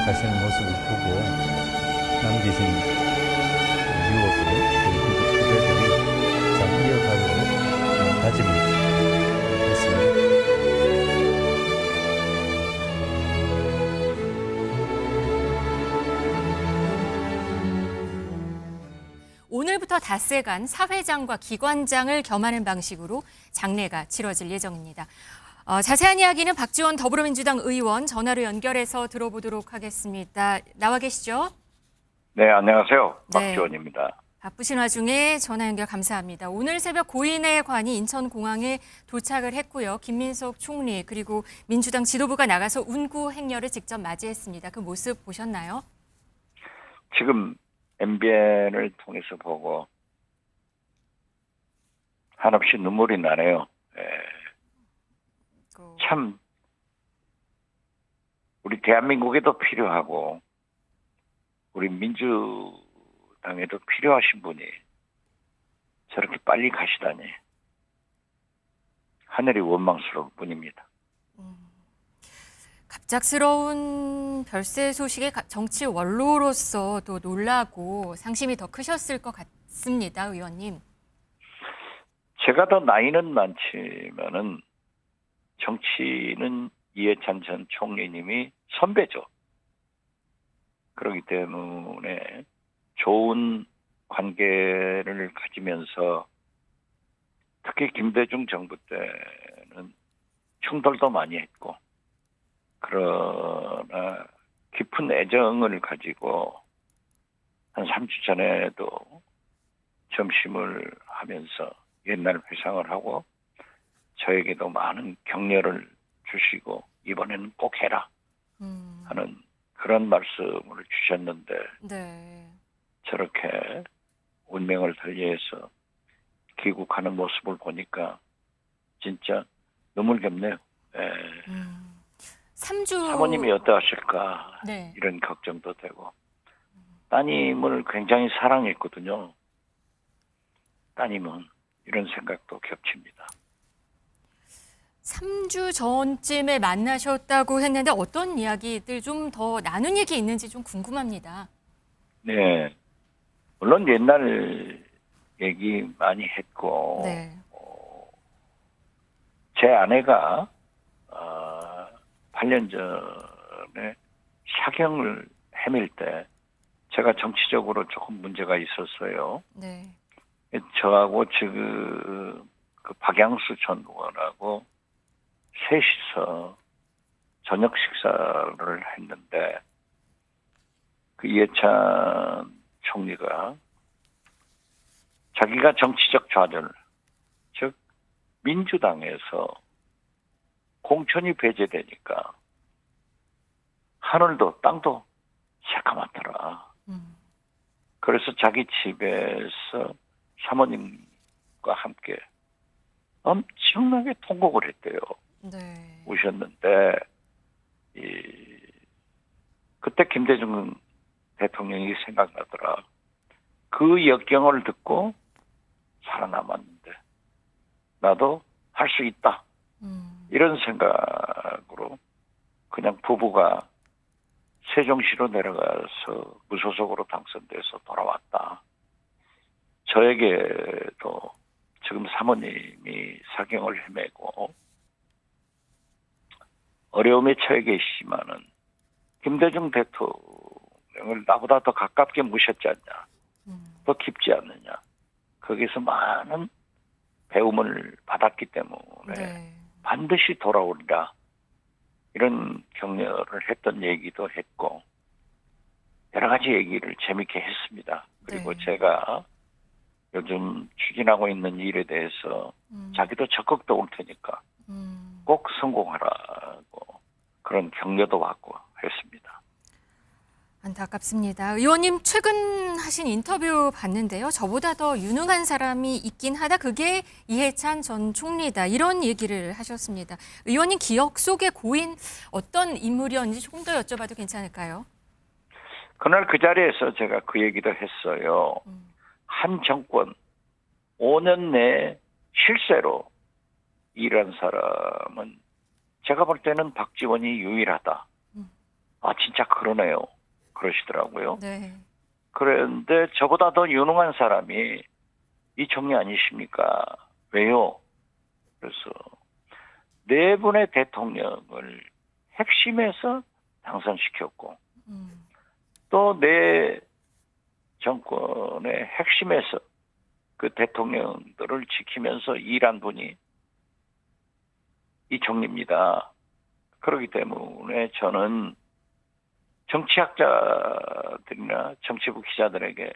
하시는 모습을 보고 남기신 유업을 우리 후배들이 잘 이어가도록 다짐을 했습니다. 오늘부터 닷새간 사회장과 기관장을 겸하는 방식으로 장례가 치러질 예정입니다. 자세한 이야기는 박지원 더불어민주당 의원 전화로 연결해서 들어보도록 하겠습니다. 나와 계시죠? 네, 안녕하세요. 네. 박지원입니다. 바쁘신 와중에 전화 연결 감사합니다. 오늘 새벽 고인의 관이 인천공항에 도착을 했고요. 김민석 총리 그리고 민주당 지도부가 나가서 운구 행렬을 직접 맞이했습니다. 그 모습 보셨나요? 지금 MBN을 통해서 보고 한없이 눈물이 나네요. 참 우리 대한민국에도 필요하고 우리 민주당에도 필요하신 분이 저렇게 빨리 가시다니 하늘이 원망스러울 뿐입니다. 갑작스러운 별세 소식에 정치 원로로서 또 놀라고 상심이 더 크셨을 것 같습니다, 의원님. 제가 더 나이는 많지만은 정치는 이해찬 전 총리님이 선배죠. 그렇기 때문에 좋은 관계를 가지면서 특히 김대중 정부 때는 충돌도 많이 했고 그러나 깊은 애정을 가지고 한 3주 전에도 점심을 하면서 옛날 회상을 하고 저에게도 많은 격려를 주시고 이번에는 꼭 해라 하는 그런 말씀을 주셨는데 네. 저렇게 운명을 달리해서 귀국하는 모습을 보니까 진짜 눈물겹네요. 3주 사모님이 어떠하실까 네. 이런 걱정도 되고 따님을 굉장히 사랑했거든요. 따님은 이런 생각도 겹칩니다. 3주 전쯤에 만나셨다고 했는데 어떤 이야기들 좀 더 나눈 얘기 있는지 좀 궁금합니다. 네, 물론 옛날 얘기 많이 했고 네. 제 아내가 8년 전에 사경을 헤맬 때 제가 정치적으로 조금 문제가 있었어요. 네. 저하고 지금 그 박양수 전 의원하고 셋이서 저녁 식사를 했는데 그 이해찬 총리가 자기가 정치적 좌절, 즉 민주당에서 공천이 배제되니까 하늘도 땅도 새까맣더라. 그래서 자기 집에서 사모님과 함께 엄청나게 통곡을 했대요. 네. 우셨는데 그때 김대중 대통령이 생각나더라. 그 역경을 듣고 살아남았는데 나도 할 수 있다. 이런 생각으로 그냥 부부가 세종시로 내려가서 무소속으로 당선돼서 돌아왔다. 저에게도 지금 사모님이 사경을 헤매고 어려움에 처해 계시지만은 김대중 대통령을 나보다 더 가깝게 모셨지 않냐, 더 깊지 않느냐. 거기서 많은 배움을 받았기 때문에 네. 반드시 돌아오리라. 이런 격려를 했던 얘기도 했고 여러 가지 얘기를 재밌게 했습니다. 그리고 네. 제가 요즘 추진하고 있는 일에 대해서 자기도 적극도 올 테니까 꼭 성공하라고 그런 격려도 받고 했습니다. 안타깝습니다. 의원님 최근 하신 인터뷰 봤는데요. 저보다 더 유능한 사람이 있긴 하다. 그게 이해찬 전 총리다. 이런 얘기를 하셨습니다. 의원님 기억 속의 고인 어떤 인물이었는지 조금 더 여쭤봐도 괜찮을까요? 그날 그 자리에서 제가 그 얘기도 했어요. 한 정권 5년 내에 실세로 일한 사람은 제가 볼 때는 박지원이 유일하다. 아, 진짜 그러네요. 그러시더라고요. 네. 그런데 저보다 더 유능한 사람이 이 총리 아니십니까? 왜요? 그래서 네 분의 대통령을 핵심에서 당선시켰고 음. 또 내 정권의 핵심에서 그 대통령들을 지키면서 일한 분이 이 총리입니다. 그렇기 때문에 저는 정치학자들이나 정치부 기자들에게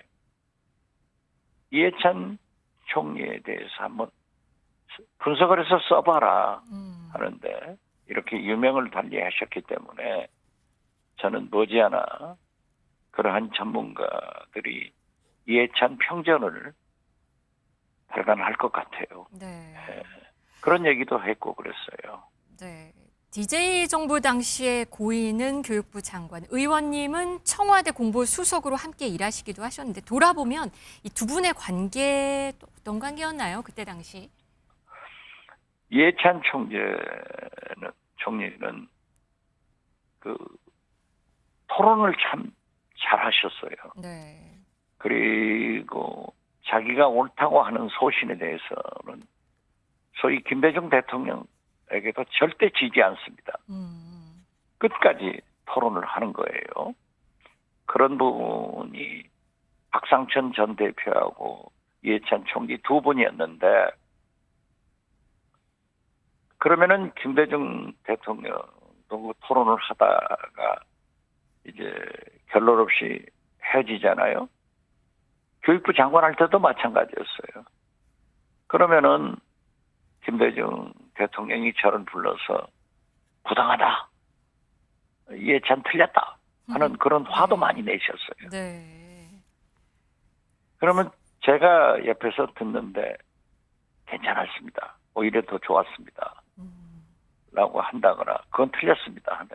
이해찬 총리에 대해서 한번 분석을 해서 써봐라 하는데 이렇게 유명을 달리하셨기 때문에 저는 머지않아 그러한 전문가들이 이해찬 평전을 발간할 것 같아요. 네. 그런 얘기도 했고 그랬어요. 네. DJ 정부 당시의 고인은 교육부 장관, 의원님은 청와대 공보수석으로 함께 일하시기도 하셨는데 돌아보면 이 두 분의 관계 어떤 관계였나요? 그때 당시? 이해찬 총리는 그 토론을 참 잘하셨어요. 네. 그리고 자기가 옳다고 하는 소신에 대해서는 소위 김대중 대통령에게도 절대 지지 않습니다. 끝까지 토론을 하는 거예요. 그런 부분이 박상천 전 대표하고 이해찬 총리 두 분이었는데 그러면은 김대중 대통령도 토론을 하다가 이제 결론 없이 헤어지잖아요. 교육부 장관 할 때도 마찬가지였어요. 그러면은 김대중 대통령이 저를 불러서 부당하다, 이해찬 틀렸다 하는 그런 화도 많이 내셨어요. 네. 그러면 제가 옆에서 듣는데 괜찮았습니다. 오히려 더 좋았습니다. 라고 한다거나 그건 틀렸습니다 하면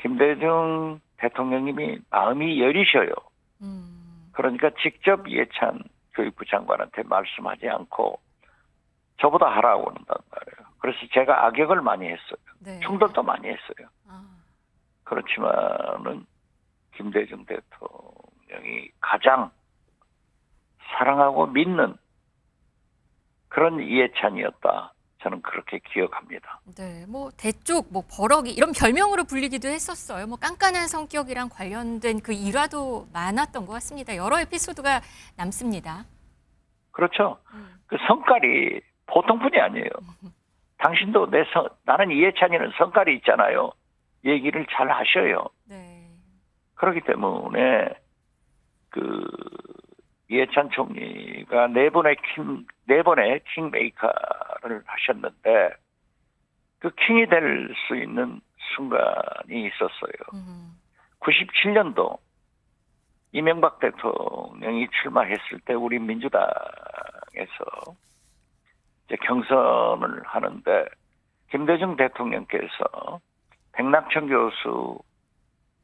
김대중 대통령님이 마음이 여리셔요. 그러니까 직접 이해찬 교육부 장관한테 말씀하지 않고 저보다 하라고 한단 말이에요. 그래서 제가 악역을 많이 했어요. 네. 충돌도 많이 했어요. 아. 그렇지만은 김대중 대통령이 가장 사랑하고 믿는 그런 이해찬이었다. 저는 그렇게 기억합니다. 네, 뭐 대쪽, 뭐 버럭이 이런 별명으로 불리기도 했었어요. 뭐 깐깐한 성격이랑 관련된 그 일화도 많았던 것 같습니다. 여러 에피소드가 남습니다. 그렇죠. 그 성깔이 보통 분이 아니에요. 당신도 나는 이해찬이는 성깔이 있잖아요. 얘기를 잘 하셔요. 네. 그렇기 때문에 그 이해찬 총리가 네 번의 킹메이커를 하셨는데 그 킹이 될 수 있는 순간이 있었어요. 97년도 이명박 대통령이 출마했을 때 우리 민주당에서 이제 경선을 하는데 김대중 대통령께서 백낙천 교수,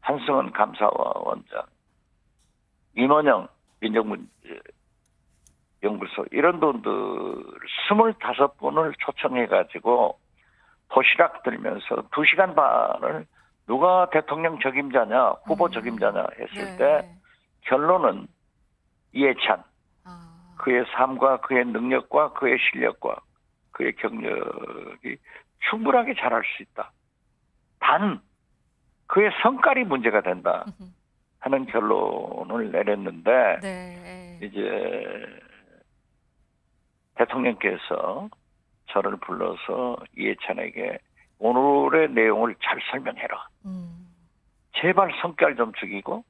한승원 감사원장, 임원영 민정문제연구소 이런 분들 25분을 초청해가지고 도시락 들면서 2시간 반을 누가 대통령 적임자냐 후보 적임자냐 했을 때 결론은 이해찬, 그의 삶과 그의 능력과 그의 실력과 그의 경력이 충분하게 잘할 수 있다. 단 그의 성깔이 문제가 된다 하는 결론을 내렸는데 네. 이제 대통령께서 저를 불러서 이해찬에게 오늘의 내용을 잘 설명해라. 제발 성깔 좀 죽이고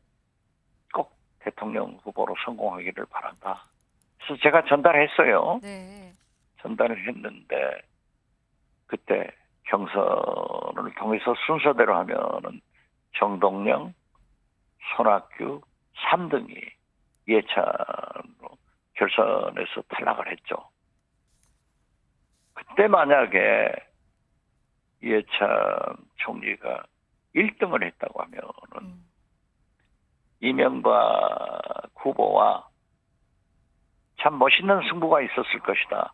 꼭 대통령 후보로 성공하기를 바란다. 그래서 제가 전달했어요. 네. 전달을 했는데 그때 경선을 통해서 순서대로 하면은 정동영, 손학규 3등이 이해찬으로 결선에서 탈락을 했죠. 그때 만약에 이해찬 총리가 1등을 했다고 하면은 이명박 후보와 참 멋있는 승부가 있었을 것이다.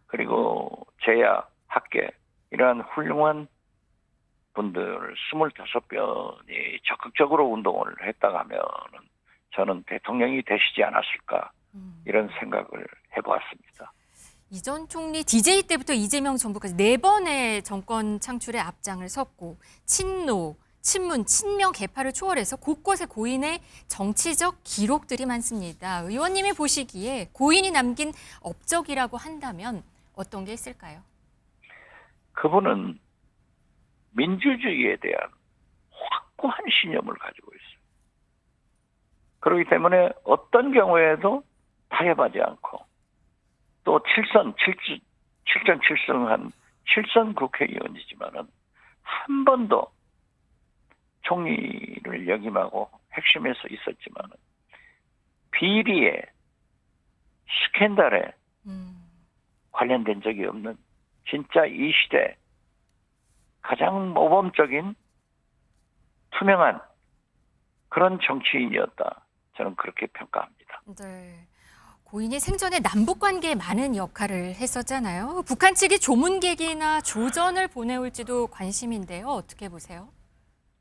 그리고 제야, 학계 이러한 훌륭한 분들 25명이 적극적으로 운동을 했다가 하면은 저는 대통령이 되시지 않았을까 이런 생각을 해보았습니다. 이 전 총리 DJ 때부터 이재명 정부까지 4번의 정권 창출에 앞장을 섰고 친노, 친문, 친명 계파를 초월해서 곳곳에 고인의 정치적 기록들이 많습니다. 의원님이 보시기에 고인이 남긴 업적이라고 한다면 어떤 게 있을까요? 그분은 민주주의에 대한 확고한 신념을 가지고 있어요. 그렇기 때문에 어떤 경우에도 타협하지 않고 또 7전 7승한 국회의원이지만은 한 번도 총리를 역임하고 핵심에서 있었지만은 비리에 스캔들에 관련된 적이 없는 진짜 이 시대 가장 모범적인 투명한 그런 정치인이었다. 저는 그렇게 평가합니다. 네. 고인이 생전에 남북 관계에 많은 역할을 했었잖아요. 북한 측이 조문객이나 조전을 보내올지도 관심인데요. 어떻게 보세요?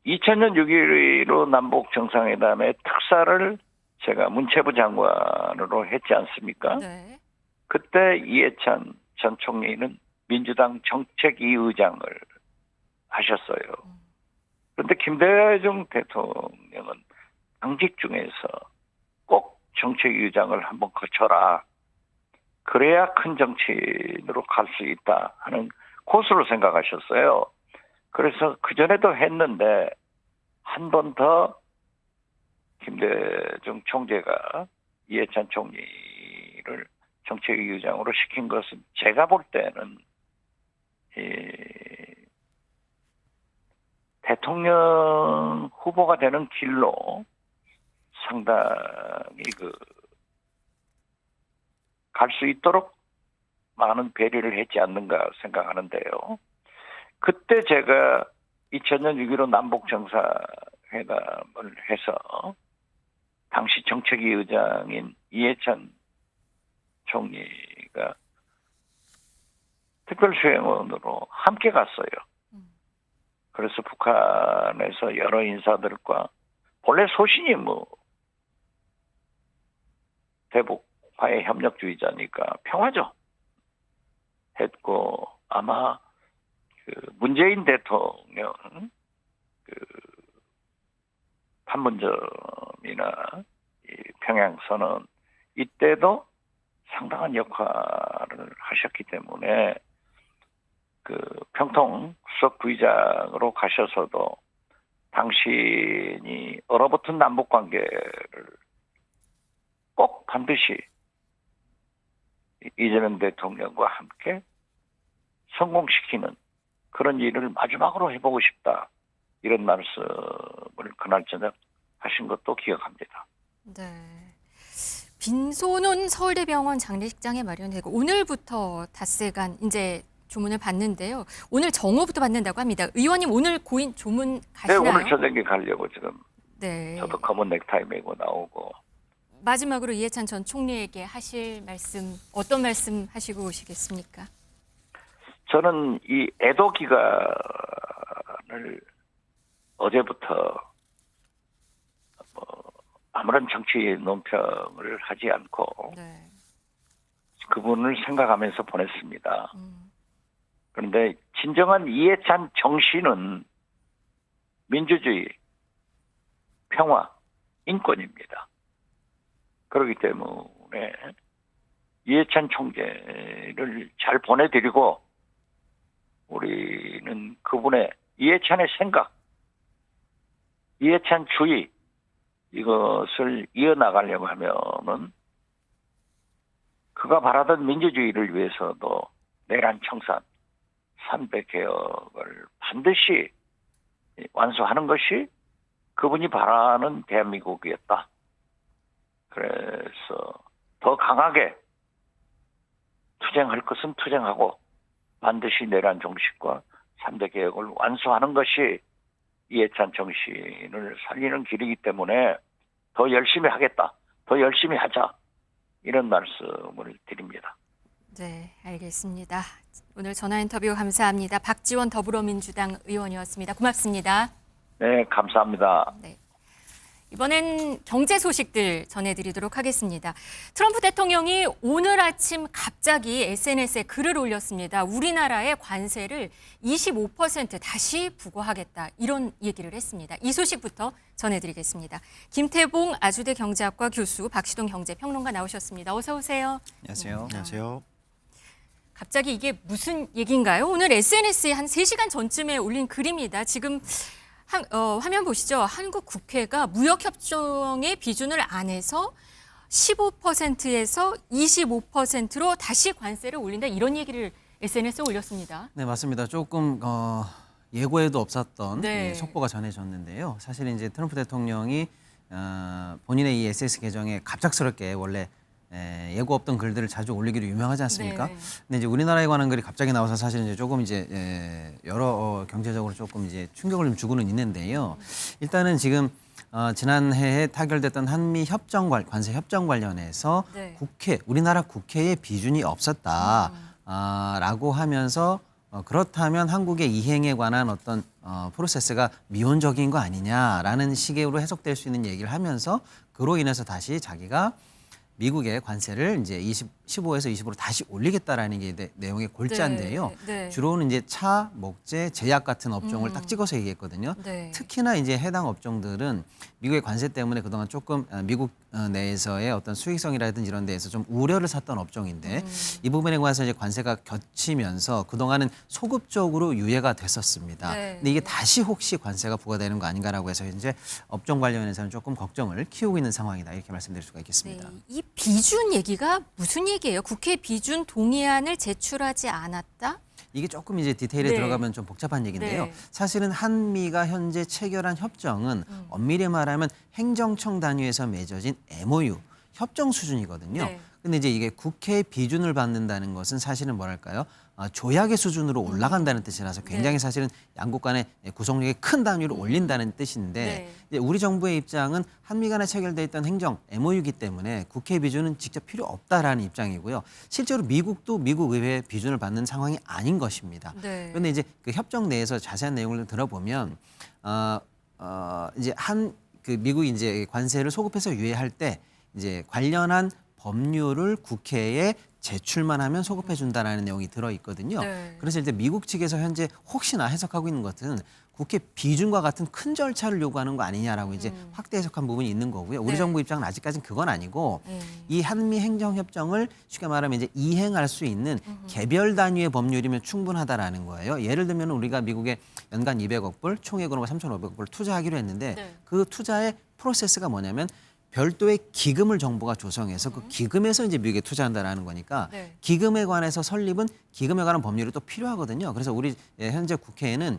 2000년 6.15 남북 정상회담의 특사를 제가 문체부 장관으로 했지 않습니까? 네. 그때 이해찬 전 총리는 민주당 정책위 의장을 하셨어요. 그런데 김대중 대통령은 당직 중에서 꼭 정책위 의장을 한번 거쳐라. 그래야 큰 정치인으로 갈 수 있다 하는 코스로 생각하셨어요. 그래서 그전에도 했는데 한 번 더 김대중 총재가 이해찬 총리를 정책위 의장으로 시킨 것은 제가 볼 때는 대통령 후보가 되는 길로 상당히 갈 수 있도록 많은 배려를 했지 않는가 생각하는데요. 그때 제가 2000년 6.15 남북 정상회담을 해서 당시 정책위 의장인 이해찬 총리가 특별수행원으로 함께 갔어요. 그래서 북한에서 여러 인사들과 본래 소신이 대북 화해 협력주의자니까 평화죠. 했고 아마 문재인 대통령 판문점이나 평양선언 이때도 상당한 역할을 하셨기 때문에 평통 수석 부의장으로 가셔서도 당신이 얼어붙은 남북 관계를 꼭 반드시 이재명 대통령과 함께 성공시키는 그런 일을 마지막으로 해보고 싶다. 이런 말씀을 그날 저녁 하신 것도 기억합니다. 네. 빈소는 서울대병원 장례식장에 마련되고 오늘부터 닷새간 이제 조문을 받는데요. 오늘 정오부터 받는다고 합니다. 의원님 오늘 고인 조문 가시나요? 네, 오늘 저녁에 가려고 지금. 네. 저도 검은 넥타이 메고 나오고. 마지막으로 이해찬 전 총리에게 하실 말씀, 어떤 말씀 하시고 오시겠습니까? 저는 이 애도 기간을 어제부터 아무런 정치 논평을 하지 않고 네. 그분을 생각하면서 보냈습니다. 그런데 진정한 이해찬 정신은 민주주의, 평화, 인권입니다. 그렇기 때문에 이해찬 총재를 잘 보내드리고 우리는 그분의 이해찬의 생각, 이해찬 주의 이것을 이어나가려고 하면은 그가 바라던 민주주의를 위해서도 내란 청산, 300개혁을 반드시 완수하는 것이 그분이 바라는 대한민국이었다. 그래서 더 강하게 투쟁할 것은 투쟁하고 반드시 내란 종식과 3대 개혁을 완수하는 것이 이해찬 정신을 살리는 길이기 때문에 더 열심히 하겠다. 더 열심히 하자. 이런 말씀을 드립니다. 네, 알겠습니다. 오늘 전화 인터뷰 감사합니다. 박지원 더불어민주당 의원이었습니다. 고맙습니다. 네, 감사합니다. 네. 이번엔 경제 소식들 전해드리도록 하겠습니다. 트럼프 대통령이 오늘 아침 갑자기 SNS에 글을 올렸습니다. 우리나라의 관세를 25% 다시 부과하겠다. 이런 얘기를 했습니다. 이 소식부터 전해드리겠습니다. 김태봉 아주대 경제학과 교수, 박시동 경제평론가 나오셨습니다. 어서 오세요. 안녕하세요. 안녕하세요. 갑자기 이게 무슨 얘기인가요? 오늘 SNS에 한 3시간 전쯤에 올린 글입니다. 지금 화면 보시죠. 한국 국회가 무역협정의 비준을 안 해서 15%에서 25%로 다시 관세를 올린다. 이런 얘기를 SNS에 올렸습니다. 네, 맞습니다. 조금 예고에도 없었던 네. 속보가 전해졌는데요. 사실 이제 트럼프 대통령이 본인의 이 SS 계정에 갑작스럽게 원래 예고 없던 글들을 자주 올리기로 유명하지 않습니까? 네. 근데 이제 우리나라에 관한 글이 갑자기 나와서 사실 이제 조금 이제 여러 경제적으로 조금 이제 충격을 좀 주고는 있는데요. 일단은 지금 지난해에 타결됐던 한미 협정 관세 협정 관련해서 네. 우리나라 국회에 비준이 없었다. 라고 하면서 그렇다면 한국의 이행에 관한 어떤 프로세스가 미온적인 거 아니냐라는 식으로 해석될 수 있는 얘기를 하면서 그로 인해서 다시 자기가 미국의 관세를 이제 15에서 20으로 다시 올리겠다라는 게 내용의 골자인데요. 네. 주로는 이제 차, 목재, 제약 같은 업종을 딱 찍어서 얘기했거든요. 네. 특히나 이제 해당 업종들은 미국의 관세 때문에 그동안 조금 미국 내에서의 어떤 수익성이라든지 이런 데에서 좀 우려를 샀던 업종인데 이 부분에 관해서 이제 관세가 겹치면서 그동안은 소급적으로 유예가 됐었습니다. 네. 근데 이게 다시 혹시 관세가 부과되는 거 아닌가라고 해서 이제 업종 관련해서는 조금 걱정을 키우고 있는 상황이다 이렇게 말씀드릴 수가 있겠습니다. 네. 이 비준 얘기가 무슨 얘기예요? 국회 비준 동의안을 제출하지 않았다? 이게 조금 이제 디테일에 네. 들어가면 좀 복잡한 얘기인데요. 네. 사실은 한미가 현재 체결한 협정은 엄밀히 말하면 행정청 단위에서 맺어진 MOU, 협정 수준이거든요. 네. 근데 이제 이게 국회 비준을 받는다는 것은 사실은 뭐랄까요? 조약의 수준으로 올라간다는 뜻이라서 굉장히 네. 사실은 양국 간의 구속력이 큰 단위로 올린다는 뜻인데 네. 이제 우리 정부의 입장은 한미 간에 체결돼 있던 행정 MOU이기 때문에 국회 비준은 직접 필요 없다라는 입장이고요. 실제로 미국도 미국 의회의 비준을 받는 상황이 아닌 것입니다. 네. 그런데 이제 그 협정 내에서 자세한 내용을 들어보면 이제 그 미국이 이제 관세를 소급해서 유예할 때 이제 관련한 법률을 국회에 제출만 하면 소급해 준다라는 내용이 들어 있거든요. 네. 그래서 이제 미국 측에서 현재 혹시나 해석하고 있는 것은 국회 비준과 같은 큰 절차를 요구하는 거 아니냐라고 이제 확대 해석한 부분이 있는 거고요. 우리 네. 정부 입장은 아직까지는 그건 아니고 이 한미 행정협정을 쉽게 말하면 이제 이행할 수 있는 개별 단위의 법률이면 충분하다라는 거예요. 예를 들면 우리가 미국에 연간 200억 불, 총액으로 3,500억 불 투자하기로 했는데 네. 그 투자의 프로세스가 뭐냐면 별도의 기금을 정부가 조성해서 그 기금에서 이제 미국에 투자한다라는 거니까 네. 기금에 관해서 설립은 기금에 관한 법률이 또 필요하거든요. 그래서 우리 현재 국회에는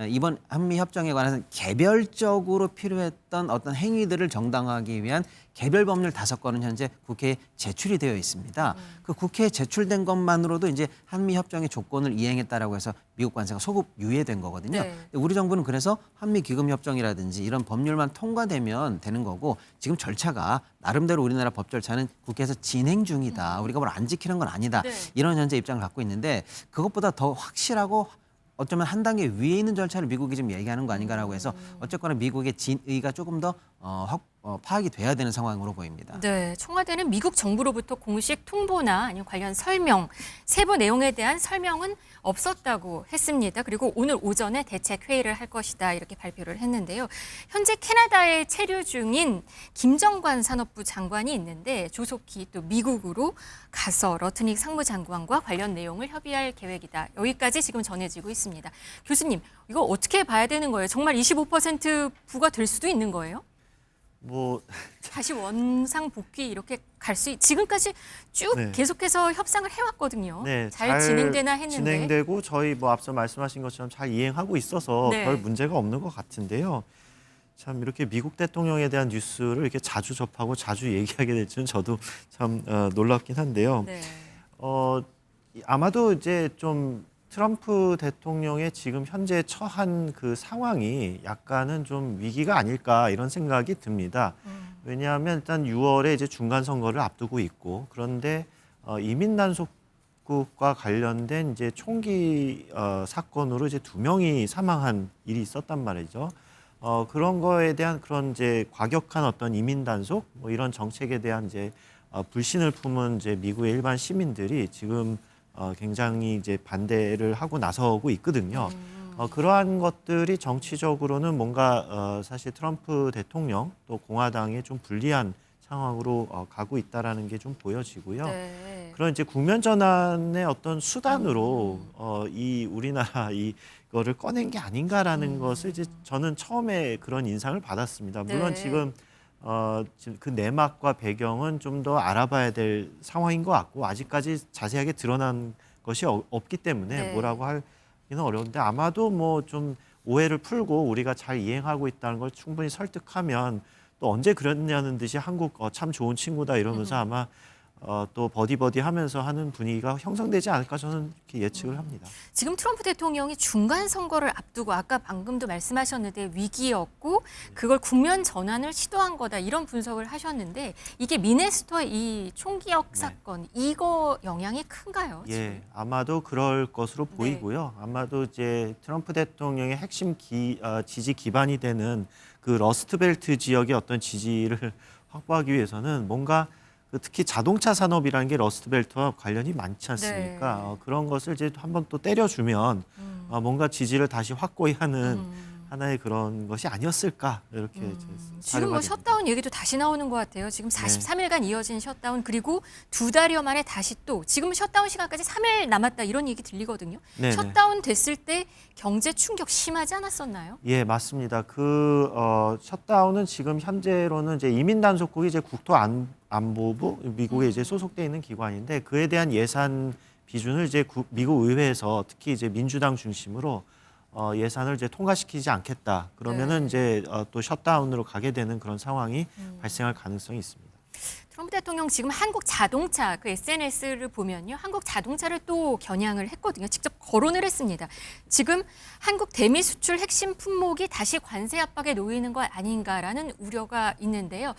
이번 한미 협정에 관해서 개별적으로 필요했던 어떤 행위들을 정당화하기 위한 개별 법률 5건은 현재 국회에 제출이 되어 있습니다. 그 국회에 제출된 것만으로도 이제 한미 협정의 조건을 이행했다라고 해서 미국 관세가 소급 유예된 거거든요. 네. 우리 정부는 그래서 한미 기금 협정이라든지 이런 법률만 통과되면 되는 거고 지금 절차가 나름대로 우리나라 법 절차는 국회에서 진행 중이다. 우리가 뭘 안 지키는 건 아니다. 네. 이런 현재 입장을 갖고 있는데 그것보다 더 확실하고 어쩌면 한 단계 위에 있는 절차를 미국이 지금 얘기하는 거 아닌가라고 해서 어쨌거나 미국의 진의가 조금 더 파악이 돼야 되는 상황으로 보입니다. 네, 청와대는 미국 정부로부터 공식 통보나 아니면 관련 설명, 세부 내용에 대한 설명은 없었다고 했습니다. 그리고 오늘 오전에 대책 회의를 할 것이다 이렇게 발표를 했는데요. 현재 캐나다에 체류 중인 김정관 산업부 장관이 있는데 조속히 또 미국으로 가서 러트닉 상무장관과 관련 내용을 협의할 계획이다. 여기까지 지금 전해지고 있습니다. 교수님, 이거 어떻게 봐야 되는 거예요? 정말 25% 부과될 수도 있는 거예요? 뭐 다시 원상 복귀 이렇게 갈 수 지금까지 쭉 네. 계속해서 협상을 해왔거든요. 네, 잘 진행되나 했는데. 진행되고 저희 뭐 앞서 말씀하신 것처럼 잘 이행하고 있어서 네. 별 문제가 없는 것 같은데요. 참 이렇게 미국 대통령에 대한 뉴스를 이렇게 자주 접하고 자주 얘기하게 될 줄은 저도 참 놀랍긴 한데요. 네. 아마도 이제 좀 트럼프 대통령의 지금 현재 처한 그 상황이 약간은 좀 위기가 아닐까 이런 생각이 듭니다. 왜냐하면 일단 6월에 이제 중간 선거를 앞두고 있고 그런데 이민 난속 입국과 관련된 이제 총기 사건으로 이제 2명이 사망한 일이 있었단 말이죠. 그런 거에 대한 그런 이제 과격한 어떤 이민 단속 뭐 이런 정책에 대한 이제 불신을 품은 이제 미국의 일반 시민들이 지금 굉장히 이제 반대를 하고 나서고 있거든요. 그러한 것들이 정치적으로는 뭔가 사실 트럼프 대통령 또 공화당에 좀 불리한 상황으로 가고 있다라는 게 좀 보여지고요. 네. 그런 이제 국면 전환의 어떤 수단으로 이 우리나라 이거를 꺼낸 게 아닌가라는 것을 이제 저는 처음에 그런 인상을 받았습니다. 물론 네. 지금 그 내막과 배경은 좀 더 알아봐야 될 상황인 것 같고 아직까지 자세하게 드러난 것이 없기 때문에 네. 뭐라고 하기는 어려운데 아마도 뭐 좀 오해를 풀고 우리가 잘 이행하고 있다는 걸 충분히 설득하면 또 언제 그랬냐는 듯이 한국 참 좋은 친구다 이러면서 아마 또 버디 하면서 하는 분위기가 형성되지 않을까 저는 이렇게 예측을 합니다. 지금 트럼프 대통령이 중간 선거를 앞두고 아까 방금도 말씀하셨는데 위기였고 그걸 국면 전환을 시도한 거다 이런 분석을 하셨는데 이게 미네소타의 이 총기역 사건 이거 영향이 큰가요? 지금? 예, 아마도 그럴 것으로 보이고요. 아마도 이제 트럼프 대통령의 핵심 지지 기반이 되는 그 러스트벨트 지역의 어떤 지지를 확보하기 위해서는 뭔가 특히 자동차 산업이라는 게 러스트벨트와 관련이 많지 않습니까? 네. 그런 것을 이제 한번 또 때려주면 뭔가 지지를 다시 확고히 하는 하나의 그런 것이 아니었을까 이렇게 지금 뭐 셧다운 얘기도 다시 나오는 것 같아요. 지금 43일간 이어진 셧다운 그리고 2달여 만에 다시 또 지금 셧다운 시간까지 3일 남았다 이런 얘기 들리거든요. 네네. 셧다운 됐을 때 경제 충격 심하지 않았었나요? 예, 맞습니다. 셧다운은 지금 현재로는 이제 이민 단속국이 이제 국토안보부 미국에 이제 소속돼 있는 기관인데 그에 대한 예산 비준을 이제 미국 의회에서 특히 이제 민주당 중심으로 예산을 이제 통과시키지 않겠다. 그러면은 이제 또 셧다운으로 가게 되는 그런 상황이 발생할 가능성이 있습니다. 트럼프 대통령 지금 한국 자동차 그 SNS를 보면요. 한국 자동차를 또 겨냥을 했거든요. 직접 거론을 했습니다. 지금 한국 대미 수출 핵심 품목이 다시 관세 압박에 놓이는 것 아닌가라는 우려가 있는데요.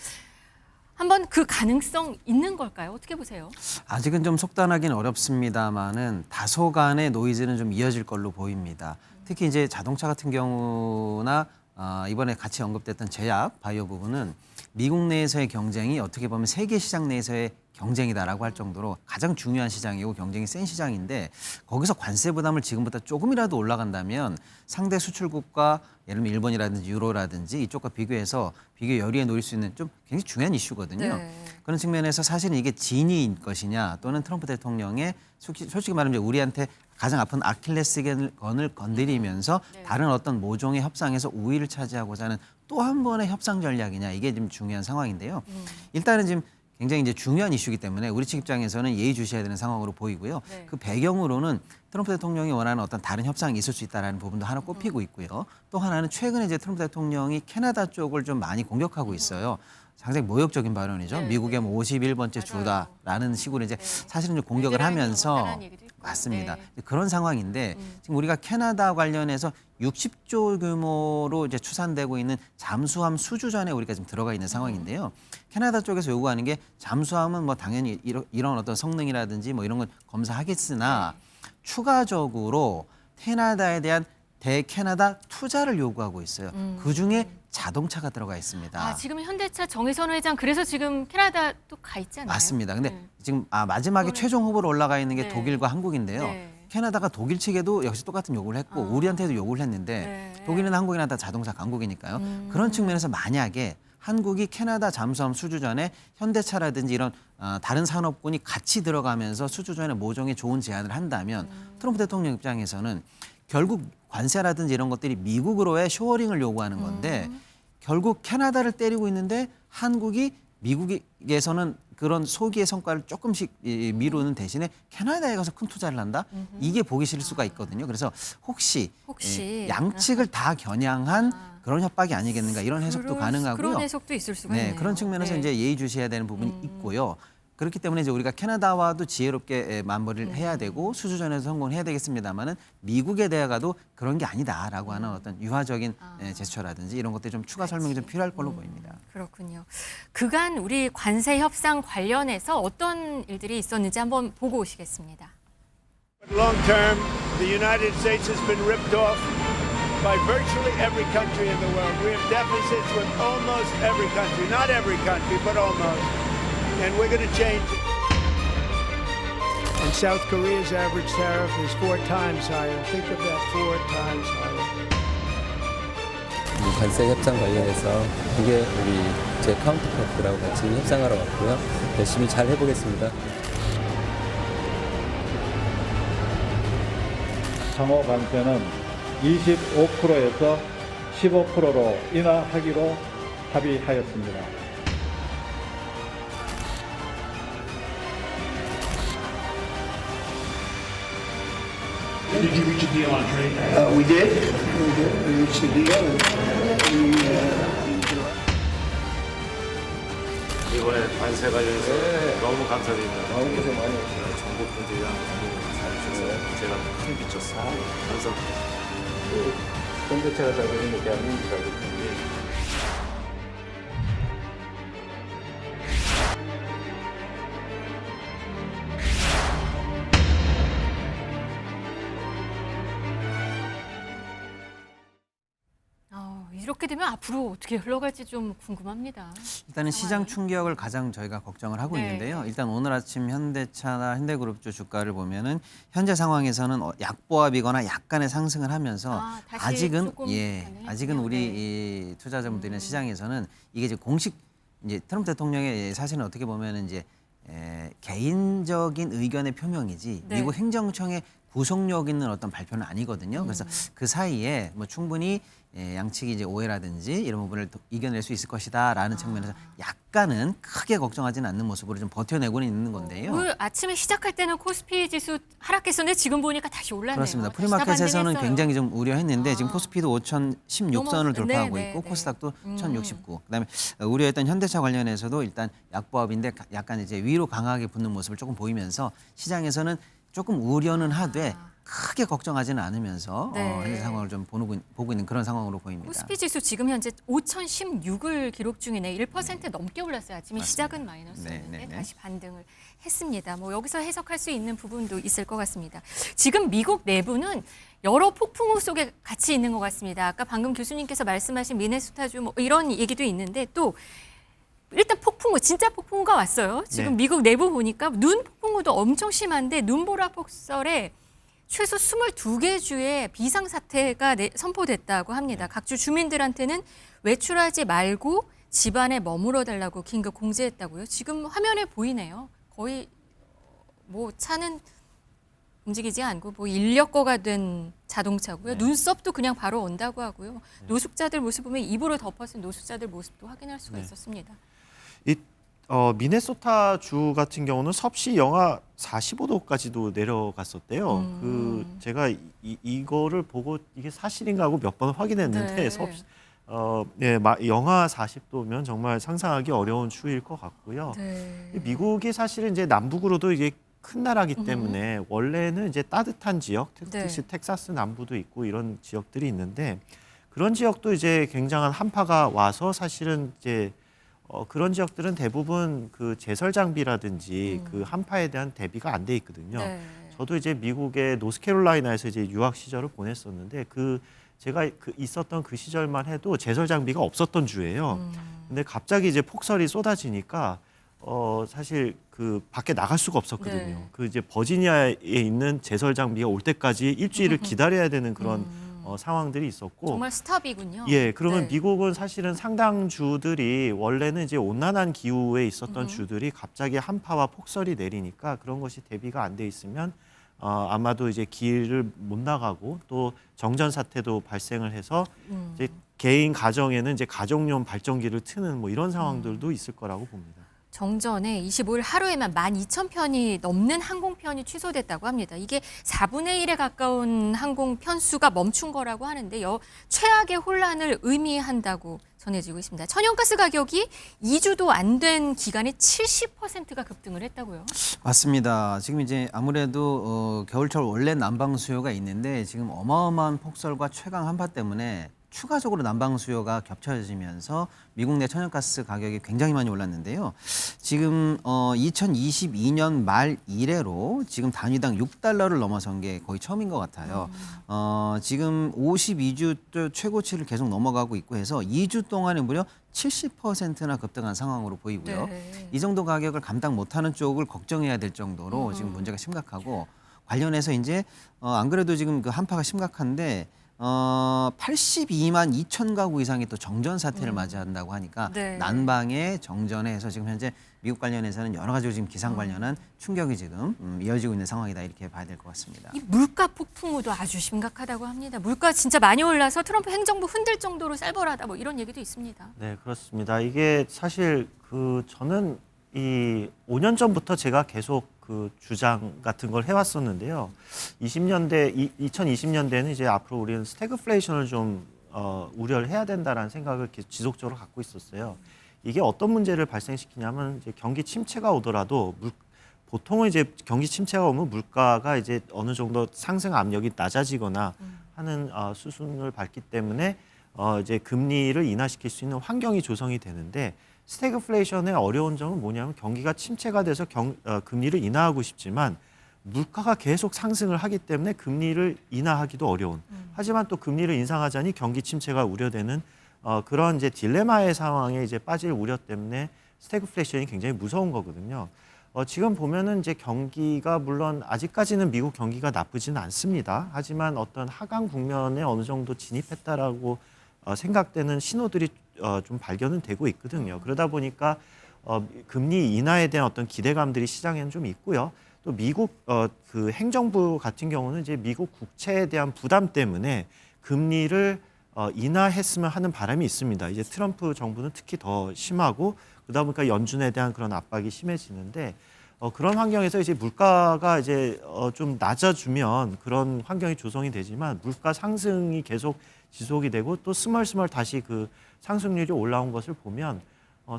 한번 그 가능성 있는 걸까요? 어떻게 보세요? 아직은 좀 속단하기는 어렵습니다만은 다소간의 노이즈는 좀 이어질 걸로 보입니다. 특히 이제 자동차 같은 경우나 이번에 같이 언급됐던 제약, 바이오 부분은 미국 내에서의 경쟁이 어떻게 보면 세계 시장 내에서의 경쟁이다라고 할 정도로 가장 중요한 시장이고 경쟁이 센 시장인데 거기서 관세 부담을 지금부터 조금이라도 올라간다면 상대 수출국과 예를 들면 일본이라든지 유로라든지 이쪽과 비교해서 비교 열의에 놓일 수 있는 좀 굉장히 중요한 이슈거든요. 네. 그런 측면에서 사실은 이게 진위인 것이냐 또는 트럼프 대통령의 솔직히 말하면 이제 우리한테 가장 아픈 아킬레스건을 건드리면서 다른 어떤 모종의 협상에서 우위를 차지하고자 하는 또 한 번의 협상 전략이냐 이게 좀 중요한 상황인데요. 일단은 지금 굉장히 이제 중요한 이슈이기 때문에 우리 측 입장에서는 예의주시해야 되는 상황으로 보이고요. 네. 그 배경으로는 트럼프 대통령이 원하는 어떤 다른 협상이 있을 수 있다는 부분도 하나 꼽히고 있고요. 또 하나는 최근에 이제 트럼프 대통령이 캐나다 쪽을 좀 많이 공격하고 있어요. 상당히 모욕적인 발언이죠. 네, 미국의 네. 뭐 51번째 맞아요. 주다라는 식으로 이제 네. 사실은 좀 공격을 이스라엘도 하면서 왔다라는 얘기도 있고. 맞습니다. 네. 그런 상황인데 지금 우리가 캐나다 관련해서 60조 규모로 이제 추산되고 있는 잠수함 수주전에 우리가 지금 들어가 있는 상황인데요. 캐나다 쪽에서 요구하는 게 잠수함은 뭐 당연히 이런 어떤 성능이라든지 뭐 이런 건 검사하겠으나 추가적으로 캐나다에 대한 대캐나다 투자를 요구하고 있어요. 그중에 자동차가 들어가 있습니다. 아, 지금 현대차 정의선 회장 그래서 지금 캐나다 또 가 있지 않나요? 맞습니다. 근데 네. 지금 마지막에 그거는- 최종 후보로 올라가 있는 게 네. 독일과 한국인데요. 네. 캐나다가 독일 측에도 역시 똑같은 요구를 했고 우리한테도 요구를 했는데 네. 독일이나 한국이나 다 자동차 강국이니까요. 그런 측면에서 만약에 한국이 캐나다 잠수함 수주전에 현대차라든지 이런 다른 산업군이 같이 들어가면서 수주전에 모종의 좋은 제안을 한다면 트럼프 대통령 입장에서는 결국 관세라든지 이런 것들이 미국으로의 쇼어링을 요구하는 건데 결국 캐나다를 때리고 있는데 한국이 미국에서는 그런 소기의 성과를 조금씩 미루는 대신에 캐나다에 가서 큰 투자를 한다? 이게 보기 싫을 수가 있거든요. 그래서 혹시 양측을 다 겨냥한 그런 협박이 아니겠는가 이런 해석도 가능하고요. 그런 해석도 있을 수가 있네요. 그런 측면에서 네. 이제 예의주시해야 되는 부분이 있고요. 그렇기 때문에 이제 우리가 캐나다와도 지혜롭게 맞벌이를 해야 되고 수주전에서 성공해야 되겠습니다만은 미국에 대해가도 그런 게 아니다라고 하는 어떤 유화적인 제스처라든지 이런 것들이 좀 추가 설명이 좀 필요할 걸로 보입니다. 그렇군요. 그간 우리 관세 협상 관련해서 어떤 일들이 있었는지 한번 보고 오시겠습니다. Long term, the United States has been ripped off by virtually every country in the world. We have deficits with almost every country, not every country, but almost. And we're going to change it. And South Korea's average tariff is 4 times higher. Think of that, 4 times higher. 관세 협상 관련해서 그게 우리 제 카운터파트라고 같이 협상하러 왔고요. 열심히 잘 해보겠습니다. 상호 관세는 25%에서 15%로 인하하기로 합의하였습니다. Did you reach a deal on trade? We did. We reached a deal. 이번에 관세 관련해서 너무 감사드립니다. 너무 고생 많이 했어요. 정보분들이랑 너무 잘해주셔서 제가 큰 빚졌어요. 항상 현대차가 잘 되는 대한민국이 잘 되는 이렇게 되면 앞으로 어떻게 흘러갈지 좀 궁금합니다. 일단은 시장 충격을 가장 저희가 걱정을 하고 네. 있는데요. 일단 오늘 아침 현대차나 현대그룹주 주가를 보면은 현재 상황에서는 약보합이거나 약간의 상승을 하면서 다시 아직은 조금 아직은 우리 네. 이 투자자분들이나 시장에서는 이게 이제 공식 이제 트럼프 대통령의 사실은 어떻게 보면은 이제 개인적인 의견의 표명이지 네. 미국 행정청의 구속력 있는 어떤 발표는 아니거든요. 그래서 그 사이에 뭐 충분히 양측이 이제 오해라든지 이런 부분을 이겨낼 수 있을 것이다라는 측면에서 약간은 크게 걱정하지는 않는 모습으로 좀 버텨내고는 있는 건데요. 오늘 아침에 시작할 때는 코스피 지수 하락했었는데 지금 보니까 다시 올랐네요. 그렇습니다. 다시 프리마켓에서는 반등했어요. 굉장히 좀 우려했는데 지금 코스피도 5,016선을 돌파하고 네, 있고 네. 코스닥도 1,069. 그다음에 우려했던 현대차 관련해서도 일단 약보합인데 약간 이제 위로 강하게 붙는 모습을 조금 보이면서 시장에서는 조금 우려는 하되 크게 걱정하지는 않으면서 네. 현재 상황을 좀 보고 있는 그런 상황으로 보입니다. 코스피 지수 지금 현재 5,016을 기록 중이네. 1% 넘게 올랐어요. 아침에 맞습니다. 시작은 마이너스였는데 네, 네, 네. 다시 반등을 했습니다. 뭐 여기서 해석할 수 있는 부분도 있을 것 같습니다. 지금 미국 내부는 여러 폭풍우 속에 같이 있는 것 같습니다. 아까 방금 교수님께서 말씀하신 미네소타주 뭐 이런 얘기도 있는데 또 일단 폭풍우, 진짜 폭풍우가 왔어요. 지금 네. 미국 내부 보니까 눈 폭풍우도 엄청 심한데 눈보라 폭설에 최소 22개 주에 비상사태가 선포됐다고 합니다. 각 주 주민들한테는 외출하지 말고 집 안에 머물러 달라고 긴급 공지했다고요. 지금 화면에 보이네요. 거의 뭐 차는 움직이지 않고 뭐 인력거가 된 자동차고요. 눈썹도 그냥 바로 온다고 하고요. 노숙자들 모습 보면 이불을 덮어쓴 노숙자들 모습도 확인할 수가 있었습니다. 이 미네소타 주 같은 경우는 섭씨 영하 45도까지도 내려갔었대요. 그 제가 이거를 보고 이게 사실인가 하고 몇 번 확인했는데 네. 섭씨 영하 40도면 정말 상상하기 어려운 추위일 것 같고요. 네. 미국이 사실은 이제 남북으로도 이게 큰 나라기 때문에 원래는 이제 따뜻한 지역, 특히 텍사스 남부도 있고 이런 지역들이 있는데 그런 지역도 이제 굉장한 한파가 와서 사실은 이제 그런 지역들은 대부분 그 제설 장비라든지 그 한파에 대한 대비가 안 돼 있거든요. 네. 저도 이제 미국의 노스캐롤라이나에서 이제 유학 시절을 보냈었는데 제가 있었던 그 시절만 해도 제설 장비가 없었던 주예요. 근데 갑자기 이제 폭설이 쏟아지니까 사실 그 밖에 나갈 수가 없었거든요. 네. 그 이제 버지니아에 있는 제설 장비가 올 때까지 일주일을 기다려야 되는 그런 상황들이 있었고 정말 스탑이군요. 예, 그러면 네. 미국은 사실은 상당 주들이 원래는 이제 온난한 기후에 있었던 주들이 갑자기 한파와 폭설이 내리니까 그런 것이 대비가 안 돼 있으면 아마도 이제 길을 못 나가고 또 정전 사태도 발생을 해서 이제 개인 가정에는 이제 가정용 발전기를 트는 뭐 이런 상황들도 있을 거라고 봅니다. 정전에 25일 하루에만 12,000편이 넘는 항공편이 취소됐다고 합니다. 이게 4분의 1에 가까운 항공 편수가 멈춘 거라고 하는데 최악의 혼란을 의미한다고 전해지고 있습니다. 천연가스 가격이 2주도 안 된 기간에 70%가 급등을 했다고요? 맞습니다. 지금 이제 아무래도 겨울철 원래 난방 수요가 있는데 지금 어마어마한 폭설과 최강 한파 때문에 추가적으로 난방 수요가 겹쳐지면서 미국 내 천연가스 가격이 굉장히 많이 올랐는데요. 지금 2022년 말 이래로 지금 단위당 $6를 넘어선 게 거의 처음인 것 같아요. 지금 52주 최고치를 계속 넘어가고 있고 해서 2주 동안에 무려 70%나 급등한 상황으로 보이고요. 네. 이 정도 가격을 감당 못하는 쪽을 걱정해야 될 정도로 지금 문제가 심각하고 관련해서 이제 안 그래도 지금 그 한파가 심각한데 82만 2천 가구 이상이 또 정전 사태를 맞이한다고 하니까 네. 난방에 정전에 해서 지금 현재 미국 관련해서는 여러 가지로 지금 기상 관련한 충격이 지금 이어지고 있는 상황이다 이렇게 봐야 될 것 같습니다. 이 물가 폭풍우도 아주 심각하다고 합니다. 물가 진짜 많이 올라서 트럼프 행정부 흔들 정도로 쌀벌하다 뭐 이런 얘기도 있습니다. 네, 그렇습니다. 이게 사실 저는 이 5년 전부터 제가 계속 그 주장 같은 걸 해왔었는데요. 2020년대에는 이제 앞으로 우리는 스태그플레이션을 좀 우려를 해야 된다라는 생각을 계속 지속적으로 갖고 있었어요. 이게 어떤 문제를 발생시키냐면 이제 경기 침체가 오더라도 보통은 이제 경기 침체가 오면 물가가 이제 어느 정도 상승 압력이 낮아지거나 하는 수순을 밟기 때문에 이제 금리를 인하시킬 수 있는 환경이 조성이 되는데 스태그플레이션의 어려운 점은 뭐냐면 경기가 침체가 돼서 금리를 인하하고 싶지만 물가가 계속 상승을 하기 때문에 금리를 인하하기도 어려운. 하지만 또 금리를 인상하자니 경기 침체가 우려되는 그런 이제 딜레마의 상황에 이제 빠질 우려 때문에 스태그플레이션이 굉장히 무서운 거거든요. 지금 보면은 이제 경기가 물론 아직까지는 미국 경기가 나쁘지는 않습니다. 하지만 어떤 하강 국면에 어느 정도 진입했다라고 생각되는 신호들이 좀 발견은 되고 있거든요. 그러다 보니까 금리 인하에 대한 어떤 기대감들이 시장에는 좀 있고요. 또 미국 그 행정부 같은 경우는 이제 미국 국채에 대한 부담 때문에 금리를 인하했으면 하는 바람이 있습니다. 이제 트럼프 정부는 특히 더 심하고 그러다 보니까 연준에 대한 그런 압박이 심해지는데 그런 환경에서 이제 물가가 이제 좀 낮아주면 그런 환경이 조성이 되지만 물가 상승이 계속 지속이 되고 또 스멀스멀 다시 그 상승률이 올라온 것을 보면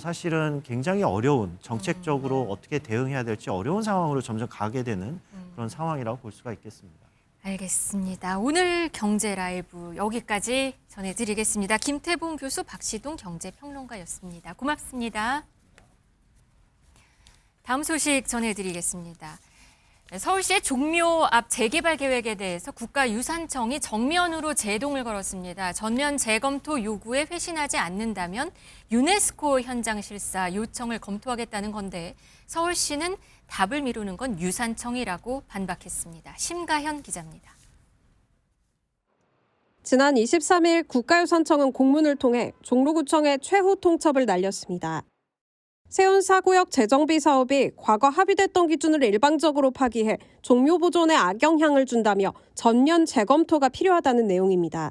사실은 굉장히 어려운 정책적으로 어떻게 대응해야 될지 어려운 상황으로 점점 가게 되는 그런 상황이라고 볼 수가 있겠습니다. 알겠습니다. 오늘 경제 라이브 여기까지 전해드리겠습니다. 김태봉 교수, 박시동 경제평론가였습니다. 고맙습니다. 다음 소식 전해드리겠습니다. 서울시의 종묘 앞 재개발 계획에 대해서 국가유산청이 정면으로 제동을 걸었습니다. 전면 재검토 요구에 회신하지 않는다면 유네스코 현장 실사 요청을 검토하겠다는 건데 서울시는 답을 미루는 건 유산청이라고 반박했습니다. 심가현 기자입니다. 지난 23일 국가유산청은 공문을 통해 종로구청에 최후 통첩을 날렸습니다. 세운 4구역 재정비 사업이 과거 합의됐던 기준을 일방적으로 파기해 종묘 보존에 악영향을 준다며 전면 재검토가 필요하다는 내용입니다.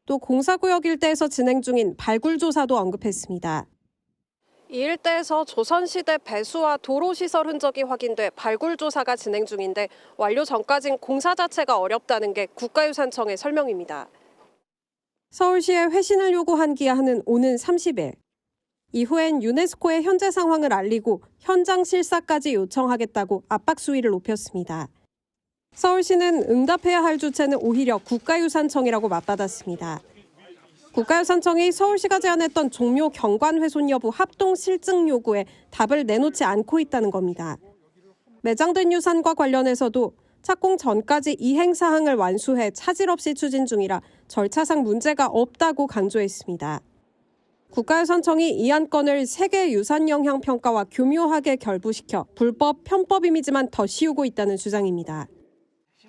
또 공사구역 일대에서 진행 중인 발굴 조사도 언급했습니다. 이 일대에서 조선시대 배수와 도로시설 흔적이 확인돼 발굴 조사가 진행 중인데 완료 전까진 공사 자체가 어렵다는 게 국가유산청의 설명입니다. 서울시에 회신을 요구한 기한은 오는 30일. 이후엔 유네스코에 현재 상황을 알리고 현장 실사까지 요청하겠다고 압박 수위를 높였습니다. 서울시는 응답해야 할 주체는 오히려 국가유산청이라고 맞받았습니다. 국가유산청이 서울시가 제안했던 종묘 경관 훼손 여부 합동 실증 요구에 답을 내놓지 않고 있다는 겁니다. 매장된 유산과 관련해서도 착공 전까지 이행 사항을 완수해 차질 없이 추진 중이라 절차상 문제가 없다고 강조했습니다. 국가유산청이 이 안건을 세계 유산 영향 평가와 교묘하게 결부시켜 불법, 편법임이지만 더 씌우고 있다는 주장입니다.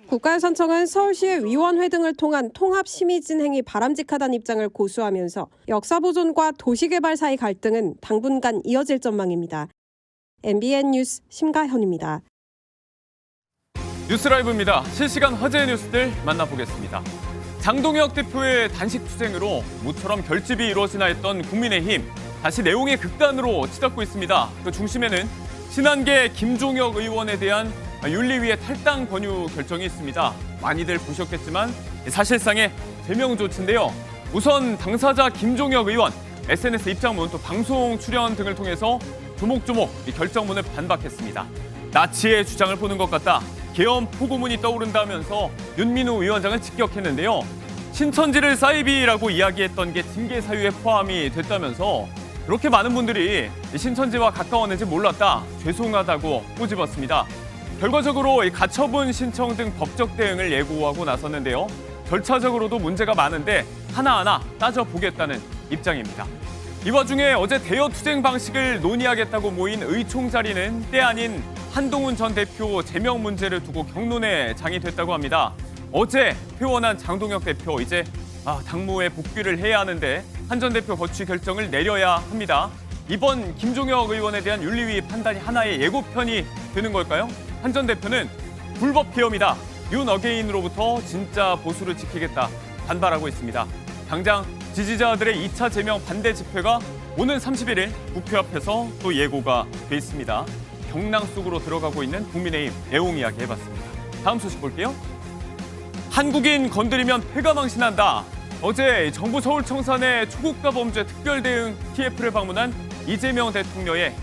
국가유산청은 서울시의 위원회 등을 통한 통합 심의 진행이 바람직하다는 입장을 고수하면서 역사보존과 도시개발 사이 갈등은 당분간 이어질 전망입니다. MBN 뉴스 심가현입니다. 뉴스라이브입니다. 실시간 화제의 뉴스들 만나보겠습니다. 장동혁 대표의 단식 투쟁으로 모처럼 결집이 이루어지나 했던 국민의힘. 다시 내용의 극단으로 치닫고 있습니다. 그 중심에는 친한계 김종혁 의원에 대한 윤리위의 탈당 권유 결정이 있습니다. 많이들 보셨겠지만 사실상의 제명 조치인데요. 우선 당사자 김종혁 의원, SNS 입장문 또 방송 출연 등을 통해서 조목조목 이 결정문을 반박했습니다. 나치의 주장을 보는 것 같다. 계엄 포고문이 떠오른다면서 윤민우 위원장을 직격했는데요. 신천지를 사이비라고 이야기했던 게 징계 사유에 포함이 됐다면서 그렇게 많은 분들이 신천지와 가까웠는지 몰랐다, 죄송하다고 꼬집었습니다. 결과적으로 가처분 신청 등 법적 대응을 예고하고 나섰는데요. 절차적으로도 문제가 많은데 하나하나 따져보겠다는 입장입니다. 이 와중에 어제 대여 투쟁 방식을 논의하겠다고 모인 의총 자리는 때 아닌 한동훈 전 대표 제명 문제를 두고 경론에 장이 됐다고 합니다. 어제 퇴원한 장동혁 대표 이제 당무에 복귀를 해야 하는데 한 전 대표 거취 결정을 내려야 합니다. 이번 김종혁 의원에 대한 윤리위 판단이 하나의 예고편이 되는 걸까요? 한 전 대표는 불법 피험이다. 윤 어게인으로부터 진짜 보수를 지키겠다 반발하고 있습니다. 당장 지지자들의 2차 제명 반대 집회가 오는 31일 국회 앞에서 또 예고가 돼 있습니다. 경랑 속으로 들어가고 있는 국민의힘 내용 이야기 해봤습니다. 다음 소식 볼게요. 한국인 건드리면 폐가망신한다. 어제 정부 서울청산의 초국가 범죄 특별대응 TF를 방문한 이재명 대통령의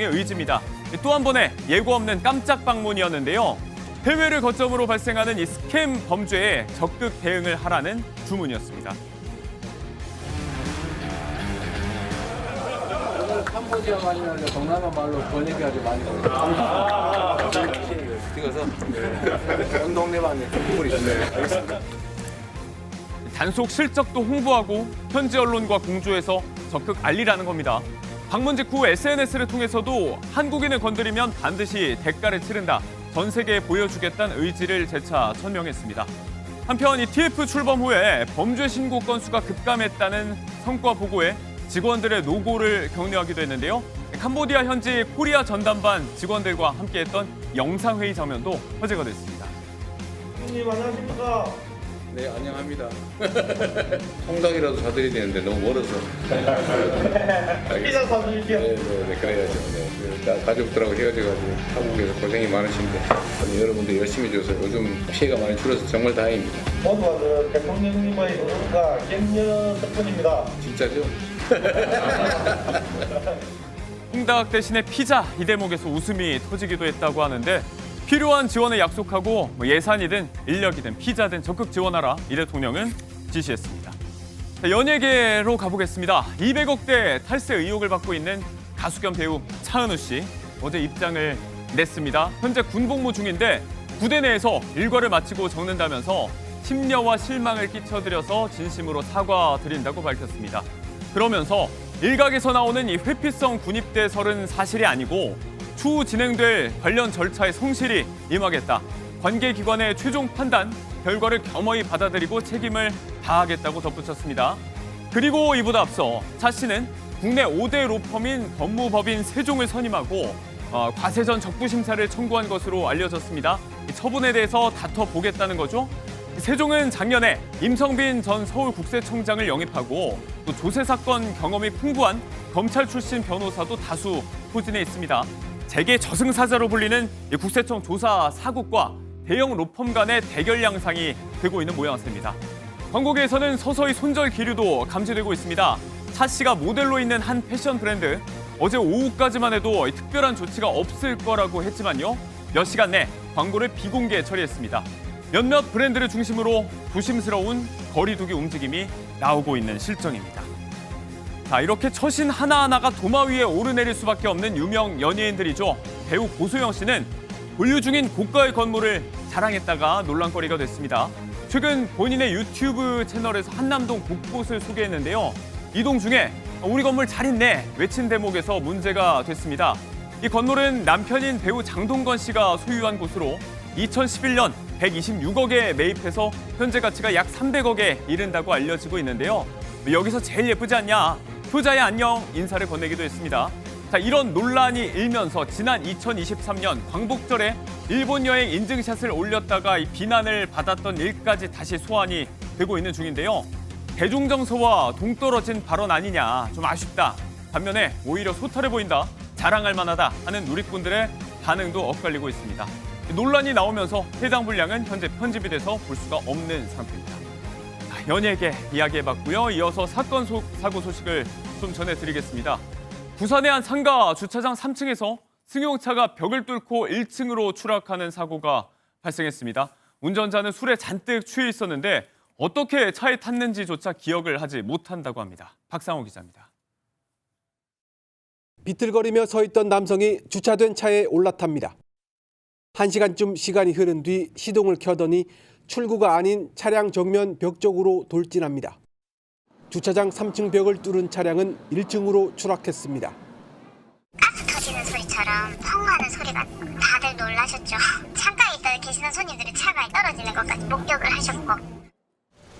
의지입니다. 또 한 번의 예고 없는 깜짝 방문이었는데요. 해외를 거점으로 발생하는 이 스캠 범죄에 적극 대응을 하라는 주문이었습니다. 캄보디아 말이나 동남아 말로 번역이 아주 많이 찍어서 온 동네만 좀 있습니다. 단속 실적도 홍보하고 현지 언론과 공조해서 적극 알리라는 겁니다. 방문 직후 SNS를 통해서도 한국인을 건드리면 반드시 대가를 치른다. 전 세계에 보여주겠다는 의지를 재차 천명했습니다. 한편 이 TF 출범 후에 범죄 신고 건수가 급감했다는 성과 보고에 직원들의 노고를 격려하기도 했는데요. 캄보디아 현지 코리아 전담반 직원들과 함께했던 영상회의 장면도 화제가 됐습니다. 형님 안녕하십니까? 네, 안녕합니다. 통닭이라도 사드려야 되는데 너무 멀어서. 피자 사드릴게요. 네, 그래야죠. 네. 가족들하고 헤어져가지고 한국에서 고생이 많으신데 여러분들 열심히 줘서 요즘 피해가 많이 줄어서 정말 다행입니다. 모두 대통령님의 응원과 격려 덕분입니다. 진짜죠? 통닭 대신에 피자 이 대목에서 웃음이 터지기도 했다고 하는데 필요한 지원을 약속하고 예산이든 인력이든 피자든 적극 지원하라 이 대통령은 지시했습니다. 연예계로 가보겠습니다. 200억대 탈세 의혹을 받고 있는 가수 겸 배우 차은우 씨 어제 입장을 냈습니다. 현재 군복무 중인데 부대 내에서 일과를 마치고 적는다면서 심려와 실망을 끼쳐드려서 진심으로 사과드린다고 밝혔습니다. 그러면서 일각에서 나오는 이 회피성 군입대설은 사실이 아니고 추후 진행될 관련 절차에 성실히 임하겠다. 관계기관의 최종 판단, 결과를 겸허히 받아들이고 책임을 다하겠다고 덧붙였습니다. 그리고 이보다 앞서 차 씨는 국내 5대 로펌인 법무법인 세종을 선임하고 과세전 적부심사를 청구한 것으로 알려졌습니다. 이 처분에 대해서 다퉈보겠다는 거죠. 세종은 작년에 임성빈 전 서울국세청장을 영입하고 또 조세 사건 경험이 풍부한 검찰 출신 변호사도 다수 포진해 있습니다. 재계 저승사자로 불리는 국세청 조사 사국과 대형 로펌 간의 대결 양상이 되고 있는 모양새입니다. 광고계에서는 서서히 손절 기류도 감지되고 있습니다. 차 씨가 모델로 있는 한 패션 브랜드 어제 오후까지만 해도 특별한 조치가 없을 거라고 했지만요. 몇 시간 내 광고를 비공개 처리했습니다. 몇몇 브랜드를 중심으로 조심스러운 거리두기 움직임이 나오고 있는 실정입니다. 자, 이렇게 처신 하나하나가 도마 위에 오르내릴 수밖에 없는 유명 연예인들이죠. 배우 고소영 씨는 보유 중인 고가의 건물을 자랑했다가 논란거리가 됐습니다. 최근 본인의 유튜브 채널에서 한남동 곳곳을 소개했는데요. 이동 중에 우리 건물 잘 있네 외친 대목에서 문제가 됐습니다. 이 건물은 남편인 배우 장동건 씨가 소유한 곳으로 2011년 126억에 매입해서 현재 가치가 약 300억에 이른다고 알려지고 있는데요. 여기서 제일 예쁘지 않냐? 효자의 안녕 인사를 건네기도 했습니다. 자, 이런 논란이 일면서 지난 2023년 광복절에 일본 여행 인증샷을 올렸다가 이 비난을 받았던 일까지 다시 소환이 되고 있는 중인데요. 대중정서와 동떨어진 발언 아니냐, 좀 아쉽다. 반면에 오히려 소탈해 보인다, 자랑할 만하다 하는 누리꾼들의 반응도 엇갈리고 있습니다. 논란이 나오면서 해당 분량은 현재 편집이 돼서 볼 수가 없는 상태입니다. 연예계 이야기해봤고요. 이어서 사건 사고 소식을 좀 전해드리겠습니다. 부산의 한 상가 주차장 3층에서 승용차가 벽을 뚫고 1층으로 추락하는 사고가 발생했습니다. 운전자는 술에 잔뜩 취해 있었는데 어떻게 차에 탔는지조차 기억을 하지 못한다고 합니다. 박상호 기자입니다. 비틀거리며 서 있던 남성이 주차된 차에 올라탑니다. 1시간쯤 시간이 흐른 뒤 시동을 켜더니 출구가 아닌 차량 정면 벽 쪽으로 돌진합니다. 주차장 3층 벽을 뚫은 차량은 1층으로 추락했습니다. 가스 터지는 소리처럼 펑하는 소리가 다들 놀라셨죠. 창가에 있다 계시는 손님들이 차가 떨어지는 것까지 목격을 하셨고.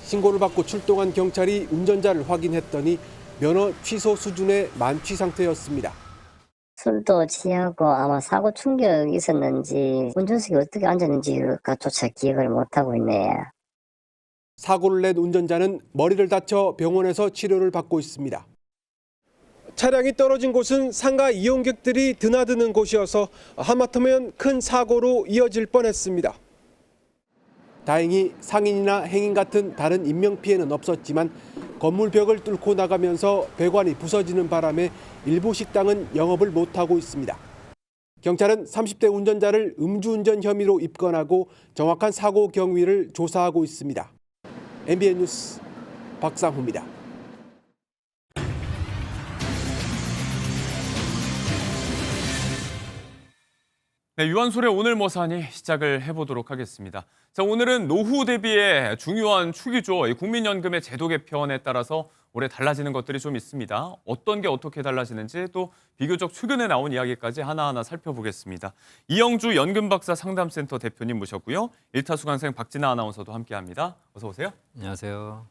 신고를 받고 출동한 경찰이 운전자를 확인했더니 면허 취소 수준의 만취 상태였습니다. 술도 취하고 아마 사고 충격이 있었는지 운전석에 어떻게 앉았는지조차 기억을 못하고 있네. 사고를 낸 운전자는 머리를 다쳐 병원에서 치료를 받고 있습니다. 차량이 떨어진 곳은 상가 이용객들이 드나드는 곳이어서 하마터면 큰 사고로 이어질 뻔했습니다. 다행히 상인이나 행인 같은 다른 인명피해는 없었지만 건물 벽을 뚫고 나가면서 배관이 부서지는 바람에 일부 식당은 영업을 못하고 있습니다. 경찰은 30대 운전자를 음주운전 혐의로 입건하고 정확한 사고 경위를 조사하고 있습니다. MBN 뉴스 박상호입니다. 네, 유한솔의 오늘 뭐 사니 시작을 해보도록 하겠습니다. 자, 오늘은 노후 대비의 중요한 축이죠. 이 국민연금의 제도 개편에 따라서 올해 달라지는 것들이 좀 있습니다. 어떤 게 어떻게 달라지는지 또 비교적 최근에 나온 이야기까지 하나하나 살펴보겠습니다. 이영주 연금박사 상담센터 대표님 모셨고요. 일타수강생 박진아 아나운서도 함께합니다. 어서 오세요. 안녕하세요.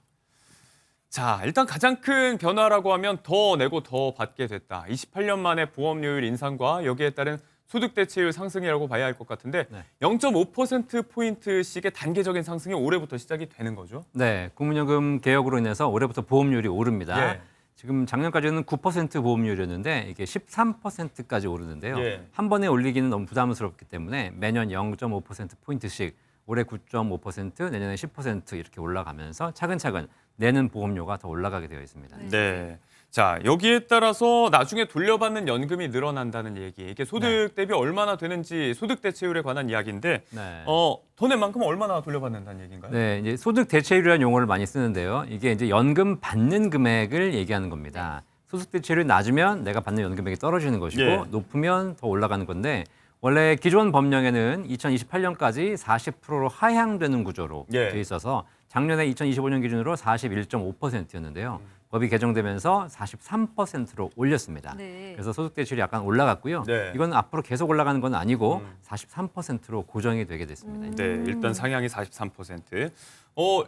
자, 일단 가장 큰 변화라고 하면 더 내고 더 받게 됐다. 28년 만에 보험료율 인상과 여기에 따른 소득 대체율 상승이라고 봐야 할 것 같은데 0.5%포인트씩의 단계적인 상승이 올해부터 시작이 되는 거죠? 네, 국민연금 개혁으로 인해서 올해부터 보험료율이 오릅니다. 예. 지금 작년까지는 9% 보험료율이었는데 이게 13%까지 오르는데요. 예. 한 번에 올리기는 너무 부담스럽기 때문에 매년 0.5%포인트씩 올해 9.5%, 내년에 10% 이렇게 올라가면서 차근차근 내는 보험료가 더 올라가게 되어 있습니다. 네. 자, 여기에 따라서 나중에 돌려받는 연금이 늘어난다는 얘기. 이게 소득 대비 얼마나 되는지 소득 대체율에 관한 이야기인데 네. 더 낸 만큼 얼마나 돌려받는다는 얘기인가요? 네, 이제 소득 대체율이라는 용어를 많이 쓰는데요. 이게 이제 연금 받는 금액을 얘기하는 겁니다. 소득 대체율이 낮으면 내가 받는 연금액이 떨어지는 것이고 예. 높으면 더 올라가는 건데 원래 기존 법령에는 2028년까지 40%로 하향되는 구조로 예. 돼 있어서 작년에 2025년 기준으로 41.5%였는데요. 법이 개정되면서 43%로 올렸습니다. 네. 그래서 소득 대출이 약간 올라갔고요. 네. 이건 앞으로 계속 올라가는 건 아니고 43%로 고정이 되게 됐습니다. 네, 일단 상향이 43%.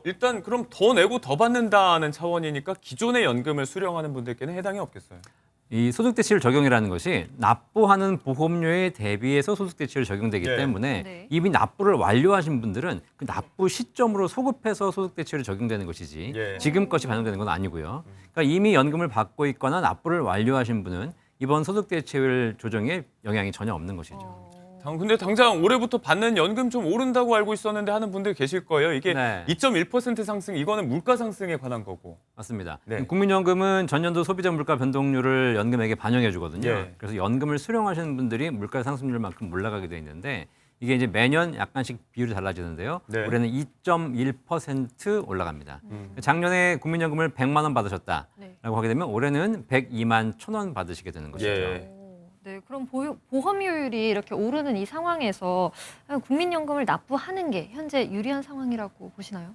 일단 그럼 더 내고 더 받는다는 차원이니까 기존의 연금을 수령하는 분들께는 해당이 없겠어요. 이 소득대출 적용이라는 것이 납부하는 보험료에 대비해서 소득대출 적용되기 네. 때문에 네. 이미 납부를 완료하신 분들은 그 납부 시점으로 소급해서 소득대출이 적용되는 것이지 예. 지금 것이 반영되는 건 아니고요. 그러니까 이미 연금을 받고 있거나 납부를 완료하신 분은 이번 소득대출 조정에 영향이 전혀 없는 것이죠. 근데 당장 올해부터 받는 연금 좀 오른다고 알고 있었는데 하는 분들 계실 거예요. 이게 네. 2.1% 상승, 이거는 물가 상승에 관한 거고. 맞습니다. 네. 국민연금은 전년도 소비자 물가 변동률을 연금액에 반영해 주거든요. 예. 그래서 연금을 수령하시는 분들이 물가 상승률만큼 올라가게 돼 있는데 이게 이제 매년 약간씩 비율이 달라지는데요. 네. 올해는 2.1% 올라갑니다. 작년에 국민연금을 100만 원 받으셨다라고 네. 하게 되면 올해는 102만 1,000원 받으시게 되는 것이죠. 예. 네, 그럼 보험료율이 이렇게 오르는 이 상황에서 국민연금을 납부하는 게 현재 유리한 상황이라고 보시나요?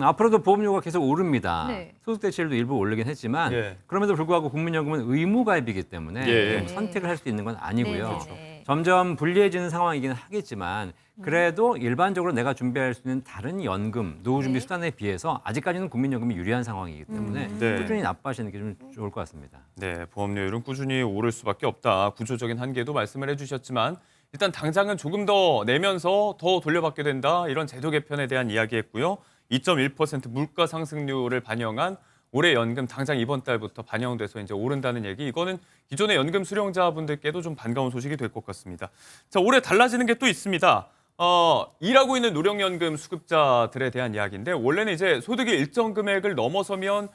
앞으로도 보험료가 계속 오릅니다. 네. 소득대체율도 일부 오르긴 했지만 예. 그럼에도 불구하고 국민연금은 의무가입이기 때문에 예. 선택을 할 수 있는 건 아니고요. 네. 점점 불리해지는 상황이긴 하겠지만 그래도 일반적으로 내가 준비할 수 있는 다른 연금, 노후준비 네. 수단에 비해서 아직까지는 국민연금이 유리한 상황이기 때문에 네. 꾸준히 납부하시는 게 좀 좋을 것 같습니다. 네, 보험료율은 꾸준히 오를 수밖에 없다. 구조적인 한계도 말씀을 해주셨지만 일단 당장은 조금 더 내면서 더 돌려받게 된다. 이런 제도 개편에 대한 이야기했고요. 2.1% 물가 상승률을 반영한 올해 연금 당장 이번 달부터 반영돼서 이제 오른다는 얘기. 이거는 기존의 연금 수령자분들께도 좀 반가운 소식이 될 것 같습니다. 자, 올해 달라지는 게 또 있습니다. 일하고 있는 노령연금 수급자들에 대한 이야기인데 원래는 이제 소득이 일정 금액을 넘어서면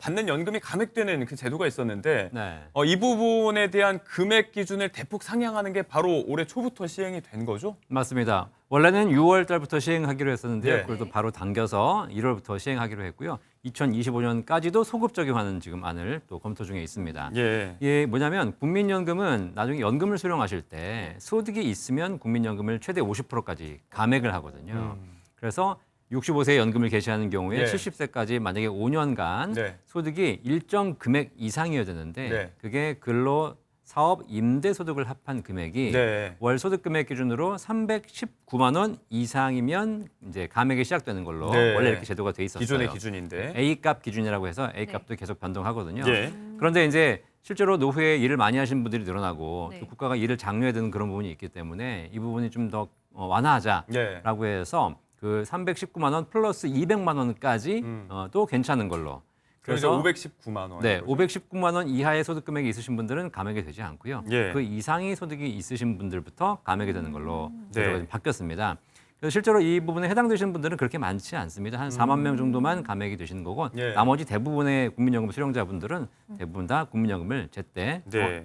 받는 연금이 감액되는 그 제도가 있었는데 네. 이 부분에 대한 금액 기준을 대폭 상향하는 게 바로 올해 초부터 시행이 된 거죠? 맞습니다. 원래는 6월 달부터 시행하기로 했었는데요. 네. 그걸 또 바로 당겨서 1월부터 시행하기로 했고요. 2025년까지도 소급 적용하는 지금 안을 또 검토 중에 있습니다. 예. 이게 뭐냐면 국민연금은 나중에 연금을 수령하실 때 소득이 있으면 국민연금을 최대 50%까지 감액을 하거든요. 그래서 65세 연금을 개시하는 경우에 예. 70세까지 만약에 5년간 네. 소득이 일정 금액 이상이어야 되는데 네. 그게 근로 사업 임대 소득을 합한 금액이 네. 월 소득 금액 기준으로 319만 원 이상이면 이제 감액이 시작되는 걸로 네. 원래 이렇게 제도가 돼 있었어요. 기존의 기준인데. A값 기준이라고 해서 A값도 계속 변동하거든요. 예. 그런데 이제 실제로 노후에 일을 많이 하시는 분들이 늘어나고 네. 또 국가가 일을 장려해야 되는 그런 부분이 있기 때문에 이 부분이 좀 더 완화하자라고 예. 해서 그 319만 원 플러스 200만 원까지 또 괜찮은 걸로. 그래서 519만 원. 네, 519만 원 이하의 소득 금액이 있으신 분들은 감액이 되지 않고요. 예. 그 이상의 소득이 있으신 분들부터 감액이 되는 걸로 제도가 네. 좀 바뀌었습니다. 그래서 실제로 이 부분에 해당되시는 분들은 그렇게 많지 않습니다. 한 4만 명 정도만 감액이 되시는 거고 예. 나머지 대부분의 국민연금 수령자분들은 대부분 다 국민연금을 제때 네.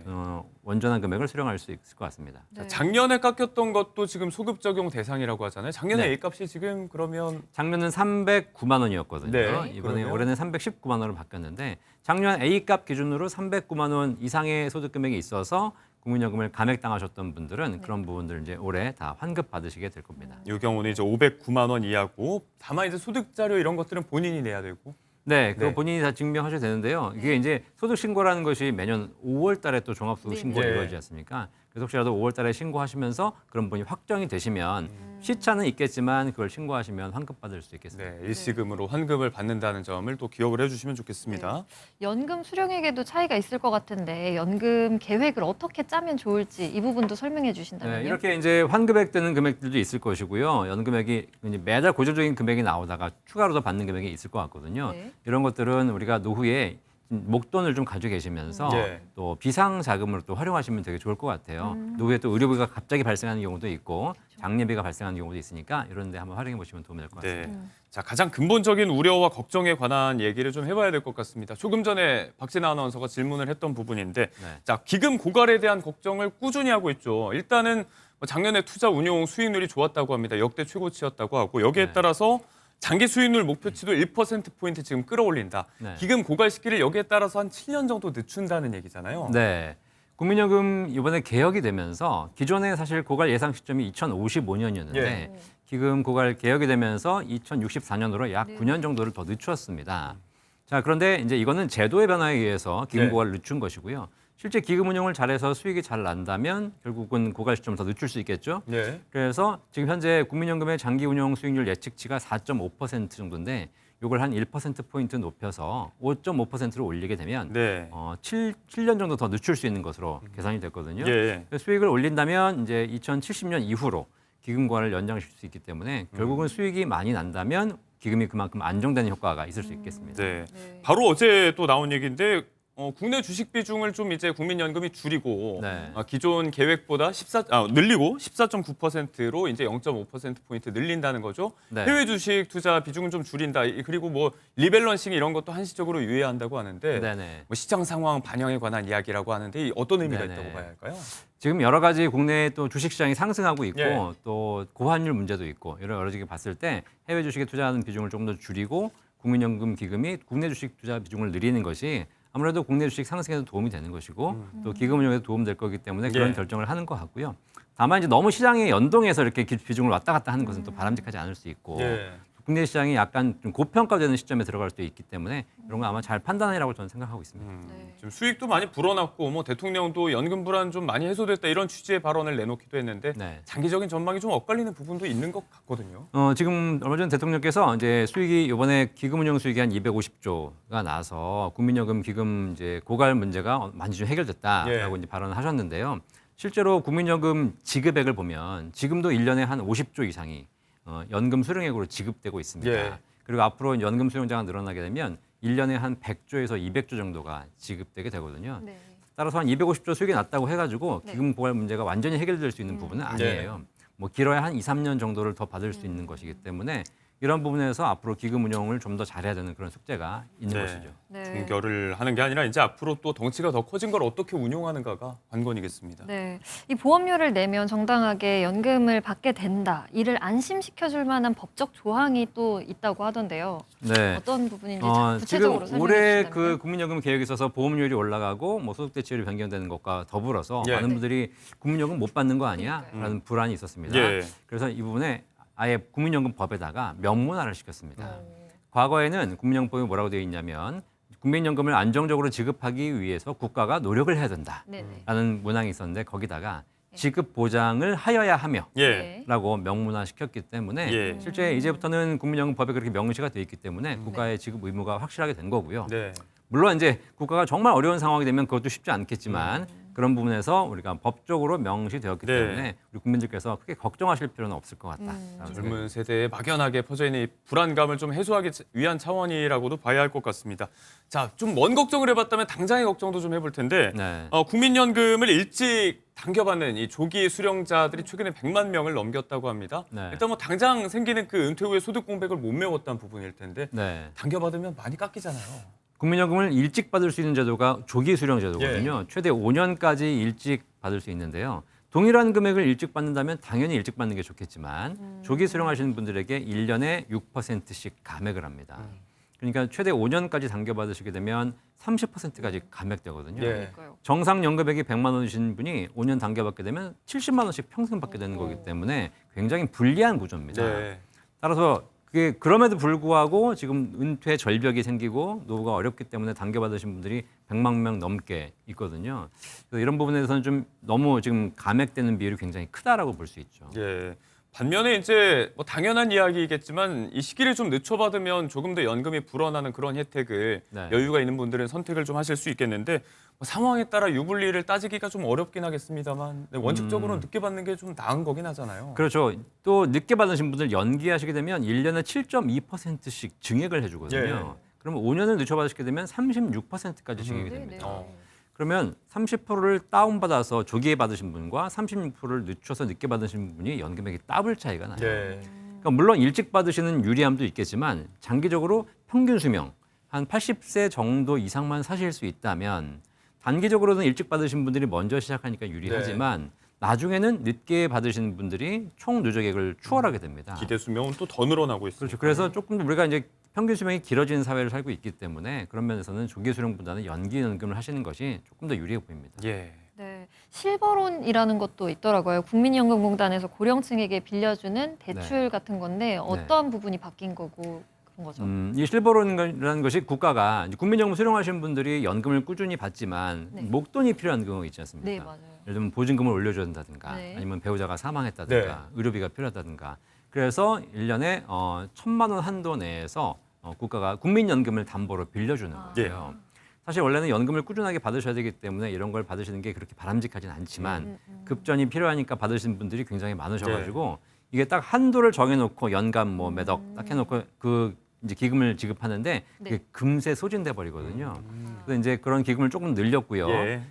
원전한 금액을 수령할 수 있을 것 같습니다. 네. 작년에 깎였던 것도 지금 소급 적용 대상이라고 하잖아요. 작년에 네. A값이 지금 그러면 작년은 309만 원이었거든요. 네, 이번에 그러면? 올해는 319만 원으로 바뀌었는데 작년 A값 기준으로 309만 원 이상의 소득 금액이 있어서 국민연금을 감액당하셨던 분들은 그런 부분들 이제 올해 다 환급 받으시게 될 겁니다. 이 경우는 이제 509만 원 이하고 다만 이제 소득 자료 이런 것들은 본인이 내야 되고. 네, 그거 네. 본인이 다 증명하셔도 되는데요. 이게 이제 소득 신고라는 것이 매년 5월 달에 또 종합소득 신고가 네. 이루어지지 않습니까? 그래서 혹시라도 5월 달에 신고하시면서 그런 분이 확정이 되시면 시차는 있겠지만 그걸 신고하시면 환급 받을 수 있겠습니다. 네, 일시금으로 환급을 받는다는 점을 또 기억을 해주시면 좋겠습니다. 연금 수령액에도 차이가 있을 것 같은데 연금 계획을 어떻게 짜면 좋을지 이 부분도 설명해 주신다면요. 네, 이렇게 이제 환급액 되는 금액들도 있을 것이고요. 연금액이 이제 매달 고정적인 금액이 나오다가 추가로 더 받는 금액이 있을 것 같거든요. 네. 이런 것들은 우리가 노후에 목돈을 좀 가지고 계시면서 네. 또 비상 자금으로 또 활용하시면 되게 좋을 것 같아요. 노후에 또 의료비가 갑자기 발생하는 경우도 있고 장례비가 발생하는 경우도 있으니까 이런 데 한번 활용해 보시면 도움이 될 것 같습니다. 네. 자, 가장 근본적인 우려와 걱정에 관한 얘기를 좀 해봐야 될 것 같습니다. 조금 전에 박진아 아나운서가 질문을 했던 부분인데, 네. 자, 기금 고갈에 대한 걱정을 꾸준히 하고 있죠. 일단은 작년에 투자 운용 수익률이 좋았다고 합니다. 역대 최고치였다고 하고 여기에 네. 따라서 장기 수익률 목표치도 1%포인트 지금 끌어올린다. 네. 기금 고갈 시기를 여기에 따라서 한 7년 정도 늦춘다는 얘기잖아요. 네. 국민연금 이번에 개혁이 되면서 기존에 사실 고갈 예상 시점이 2055년이었는데 예. 기금 고갈 개혁이 되면서 2064년으로 약 9년 정도를 더 늦추었습니다. 자, 그런데 이제 이거는 제도의 변화에 의해서 기금 네. 고갈을 늦춘 것이고요. 실제 기금 운용을 잘해서 수익이 잘 난다면 결국은 고갈 시점을 더 늦출 수 있겠죠. 네. 그래서 지금 현재 국민연금의 장기 운용 수익률 예측치가 4.5% 정도인데 이걸 한 1%포인트 높여서 5.5%로 올리게 되면 네. 7년 정도 더 늦출 수 있는 것으로 계산이 됐거든요. 예. 그래서 수익을 올린다면 이제 2070년 이후로 기금 고갈을 연장시킬 수 있기 때문에 결국은 수익이 많이 난다면 기금이 그만큼 안정되는 효과가 있을 수 있겠습니다. 네. 바로 어제 또 나온 얘기인데 국내 주식 비중을 좀 이제 국민연금이 줄이고 네. 기존 계획보다 늘리고 14.9%로 이제 0.5%포인트 늘린다는 거죠. 네. 해외 주식 투자 비중은 좀 줄인다. 그리고 뭐 리밸런싱 이런 것도 한시적으로 유예한다고 하는데 네네. 뭐 시장 상황 반영에 관한 이야기라고 하는데 이 어떤 의미가 네네. 있다고 봐야 할까요? 지금 여러 가지 국내 또 주식 시장이 상승하고 있고 예. 또 고환율 문제도 있고 여러 가지 봤을 때 해외 주식에 투자하는 비중을 좀 더 줄이고 국민연금 기금이 국내 주식 투자 비중을 늘리는 것이 아무래도 국내 주식 상승에도 도움이 되는 것이고 또 기금 운용에도 도움될 거기 때문에 그런 예. 결정을 하는 것 같고요. 다만 이제 너무 시장에 연동해서 이렇게 비중을 왔다 갔다 하는 것은 또 바람직하지 않을 수 있고 예. 국내 시장이 약간 좀 고평가되는 시점에 들어갈 수도 있기 때문에 이런 거 아마 잘 판단이라고 저는 생각하고 있습니다. 지금 수익도 많이 불어났고 뭐 대통령도 연금 불안 좀 많이 해소됐다 이런 취지의 발언을 내놓기도 했는데 네. 장기적인 전망이 좀 엇갈리는 부분도 있는 것 같거든요. 지금 얼마 전 대통령께서 이제 수익이 이번에 기금 운용 수익이 한 250조가 나서 국민연금 기금 이제 고갈 문제가 많이 좀 해결됐다라고 예. 이제 발언을 하셨는데요. 실제로 국민연금 지급액을 보면 지금도 1년에 한 50조 이상이 연금 수령액으로 지급되고 있습니다. 예. 그리고 앞으로 연금 수령자가 늘어나게 되면 1년에 한 100조에서 200조 정도가 지급되게 되거든요. 네. 따라서 한 250조 수익이 났다고 해가지고 네. 기금 고갈 문제가 완전히 해결될 수 있는 부분은 아니에요. 뭐 길어야 한 2, 3년 정도를 더 받을 수 있는 것이기 때문에 이런 부분에서 앞으로 기금 운용을 좀 더 잘해야 되는 그런 숙제가 있는 것이죠. 네. 종결을 하는 게 아니라 이제 앞으로 또 덩치가 더 커진 걸 어떻게 운용하는가가 관건이겠습니다. 네, 이 보험료를 내면 정당하게 연금을 받게 된다. 이를 안심시켜줄 만한 법적 조항이 또 있다고 하던데요. 네. 어떤 부분인지 구체적으로 지금 설명해 올해 주시다면. 그 국민연금 계획에 있어서 보험료율이 올라가고 뭐 소득 대체율이 변경되는 것과 더불어서 예. 많은 분들이 국민연금 못 받는 거 아니야?라는 불안이 있었습니다. 예. 그래서 이 부분에 아예 국민연금법에다가 명문화를 시켰습니다. 과거에는 국민연금법에 뭐라고 되어 있냐면 국민연금을 안정적으로 지급하기 위해서 국가가 노력을 해야 된다라는 문항이 있었는데 거기다가 지급 보장을 하여야 하며 예. 라고 명문화 시켰기 때문에 예. 실제 이제부터는 국민연금법에 그렇게 명시가 되어 있기 때문에 국가의 지급 의무가 확실하게 된 거고요. 네. 물론 이제 국가가 정말 어려운 상황이 되면 그것도 쉽지 않겠지만 그런 부분에서 우리가 법적으로 명시되었기 네. 때문에 우리 국민들께서 크게 걱정하실 필요는 없을 것 같다. 젊은 세대에 막연하게 퍼져 있는 이 불안감을 좀 해소하기 위한 차원이라고도 봐야 할 것 같습니다. 자, 좀 먼 걱정을 해봤다면 당장의 걱정도 좀 해볼 텐데 네. 국민연금을 일찍 당겨받는 이 조기 수령자들이 최근에 100만 명을 넘겼다고 합니다. 네. 일단 뭐 당장 생기는 그 은퇴 후에 소득 공백을 못 메웠다는 부분일 텐데 네. 당겨받으면 많이 깎이잖아요. 국민연금을 일찍 받을 수 있는 제도가 조기 수령 제도거든요. 최대 5년까지 일찍 받을 수 있는데요. 동일한 금액을 일찍 받는다면 당연히 일찍 받는 게 좋겠지만 조기 수령하시는 분들에게 1년에 6%씩 감액을 합니다. 그러니까 최대 5년까지 당겨받으시게 되면 30%까지 감액되거든요. 예. 정상 연금액이 100만 원이신 분이 5년 당겨받게 되면 70만 원씩 평생 받게 되는 거기 때문에 굉장히 불리한 구조입니다. 네. 따라서 그게 그럼에도 불구하고 지금 은퇴 절벽이 생기고 노후가 어렵기 때문에 당겨받으신 분들이 100만 명 넘게 있거든요. 그래서 이런 부분에 대해서는 좀 너무 지금 감액되는 비율이 굉장히 크다라고 볼 수 있죠. 예. 반면에 이제 뭐 당연한 이야기겠지만 이 시기를 좀 늦춰받으면 조금 더 연금이 불어나는 그런 혜택을 네. 여유가 있는 분들은 선택을 좀 하실 수 있겠는데 뭐 상황에 따라 유불리를 따지기가 좀 어렵긴 하겠습니다만 원칙적으로는 늦게 받는 게 좀 나은 거긴 하잖아요. 그렇죠. 또 늦게 받으신 분들 연기하시게 되면 1년에 7.2%씩 증액을 해주거든요. 예. 그러면 5년을 늦춰받으시게 되면 36%까지 증액이 네, 됩니다. 그러면 30%를 다운받아서 조기에 받으신 분과 36%를 늦춰서 늦게 받으신 분이 연금액이 더블 차이가 나요. 예. 그러니까 물론 일찍 받으시는 유리함도 있겠지만 장기적으로 평균 수명 한 80세 정도 이상만 사실 수 있다면 단기적으로는 일찍 받으신 분들이 먼저 시작하니까 유리하지만 나중에는 늦게 받으시는 분들이 총 누적액을 추월하게 됩니다. 기대 수명은 또 더 늘어나고 있습니다. 그렇죠. 그래서 조금 더 우리가 이제 평균 수명이 길어지는 사회를 살고 있기 때문에 그런 면에서는 조기 수령보다는 연기 연금을 하시는 것이 조금 더 유리해 보입니다. 예. 네, 실버론이라는 것도 있더라고요. 국민연금공단에서 고령층에게 빌려주는 대출 같은 건데 어떤 부분이 바뀐 거고 그런 거죠? 이 실버론이라는 것이 국가가 이제 국민연금 수령하시는 분들이 연금을 꾸준히 받지만 목돈이 필요한 경우가 있지 않습니까? 네, 맞아요. 예를 들면 보증금을 올려줘야 된다든가 네. 아니면 배우자가 사망했다든가 의료비가 필요하다든가 그래서 1년에 1,000만 원 한도 내에서 국가가 국민연금을 담보로 빌려주는 거예요. 사실 원래는 연금을 꾸준하게 받으셔야 되기 때문에 이런 걸 받으시는 게 그렇게 바람직하진 않지만 급전이 필요하니까 받으시는 분들이 굉장히 많으셔가지고 이게 딱 한도를 정해놓고 연간 뭐 매덕 딱 해놓고 그 이제 기금을 지급하는데 그게 금세 소진돼 버리거든요. 그래서 이제 그런 기금을 조금 늘렸고요.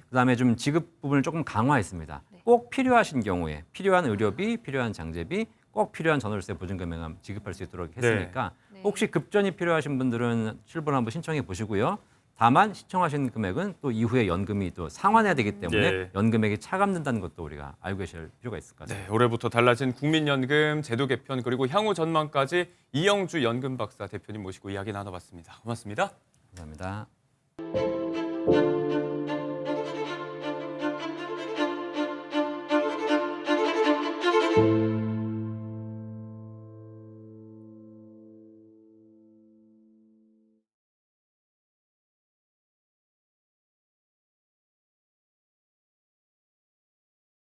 그다음에 좀 지급 부분을 조금 강화했습니다. 꼭 필요하신 경우에 필요한 의료비, 필요한 장제비, 꼭 필요한 전월세 보증금액만 지급할 수 있도록 했으니까 혹시 급전이 필요하신 분들은 실버론 한번 신청해 보시고요. 다만 신청하신 금액은 또 이후에 연금이 또 상환해야 되기 때문에 연금액이 차감된다는 것도 우리가 알고 계실 필요가 있을 것 같습니다. 네, 올해부터 달라진 국민연금 제도 개편 그리고 향후 전망까지 이영주 연금 박사 대표님 모시고 이야기 나눠봤습니다. 고맙습니다. 감사합니다.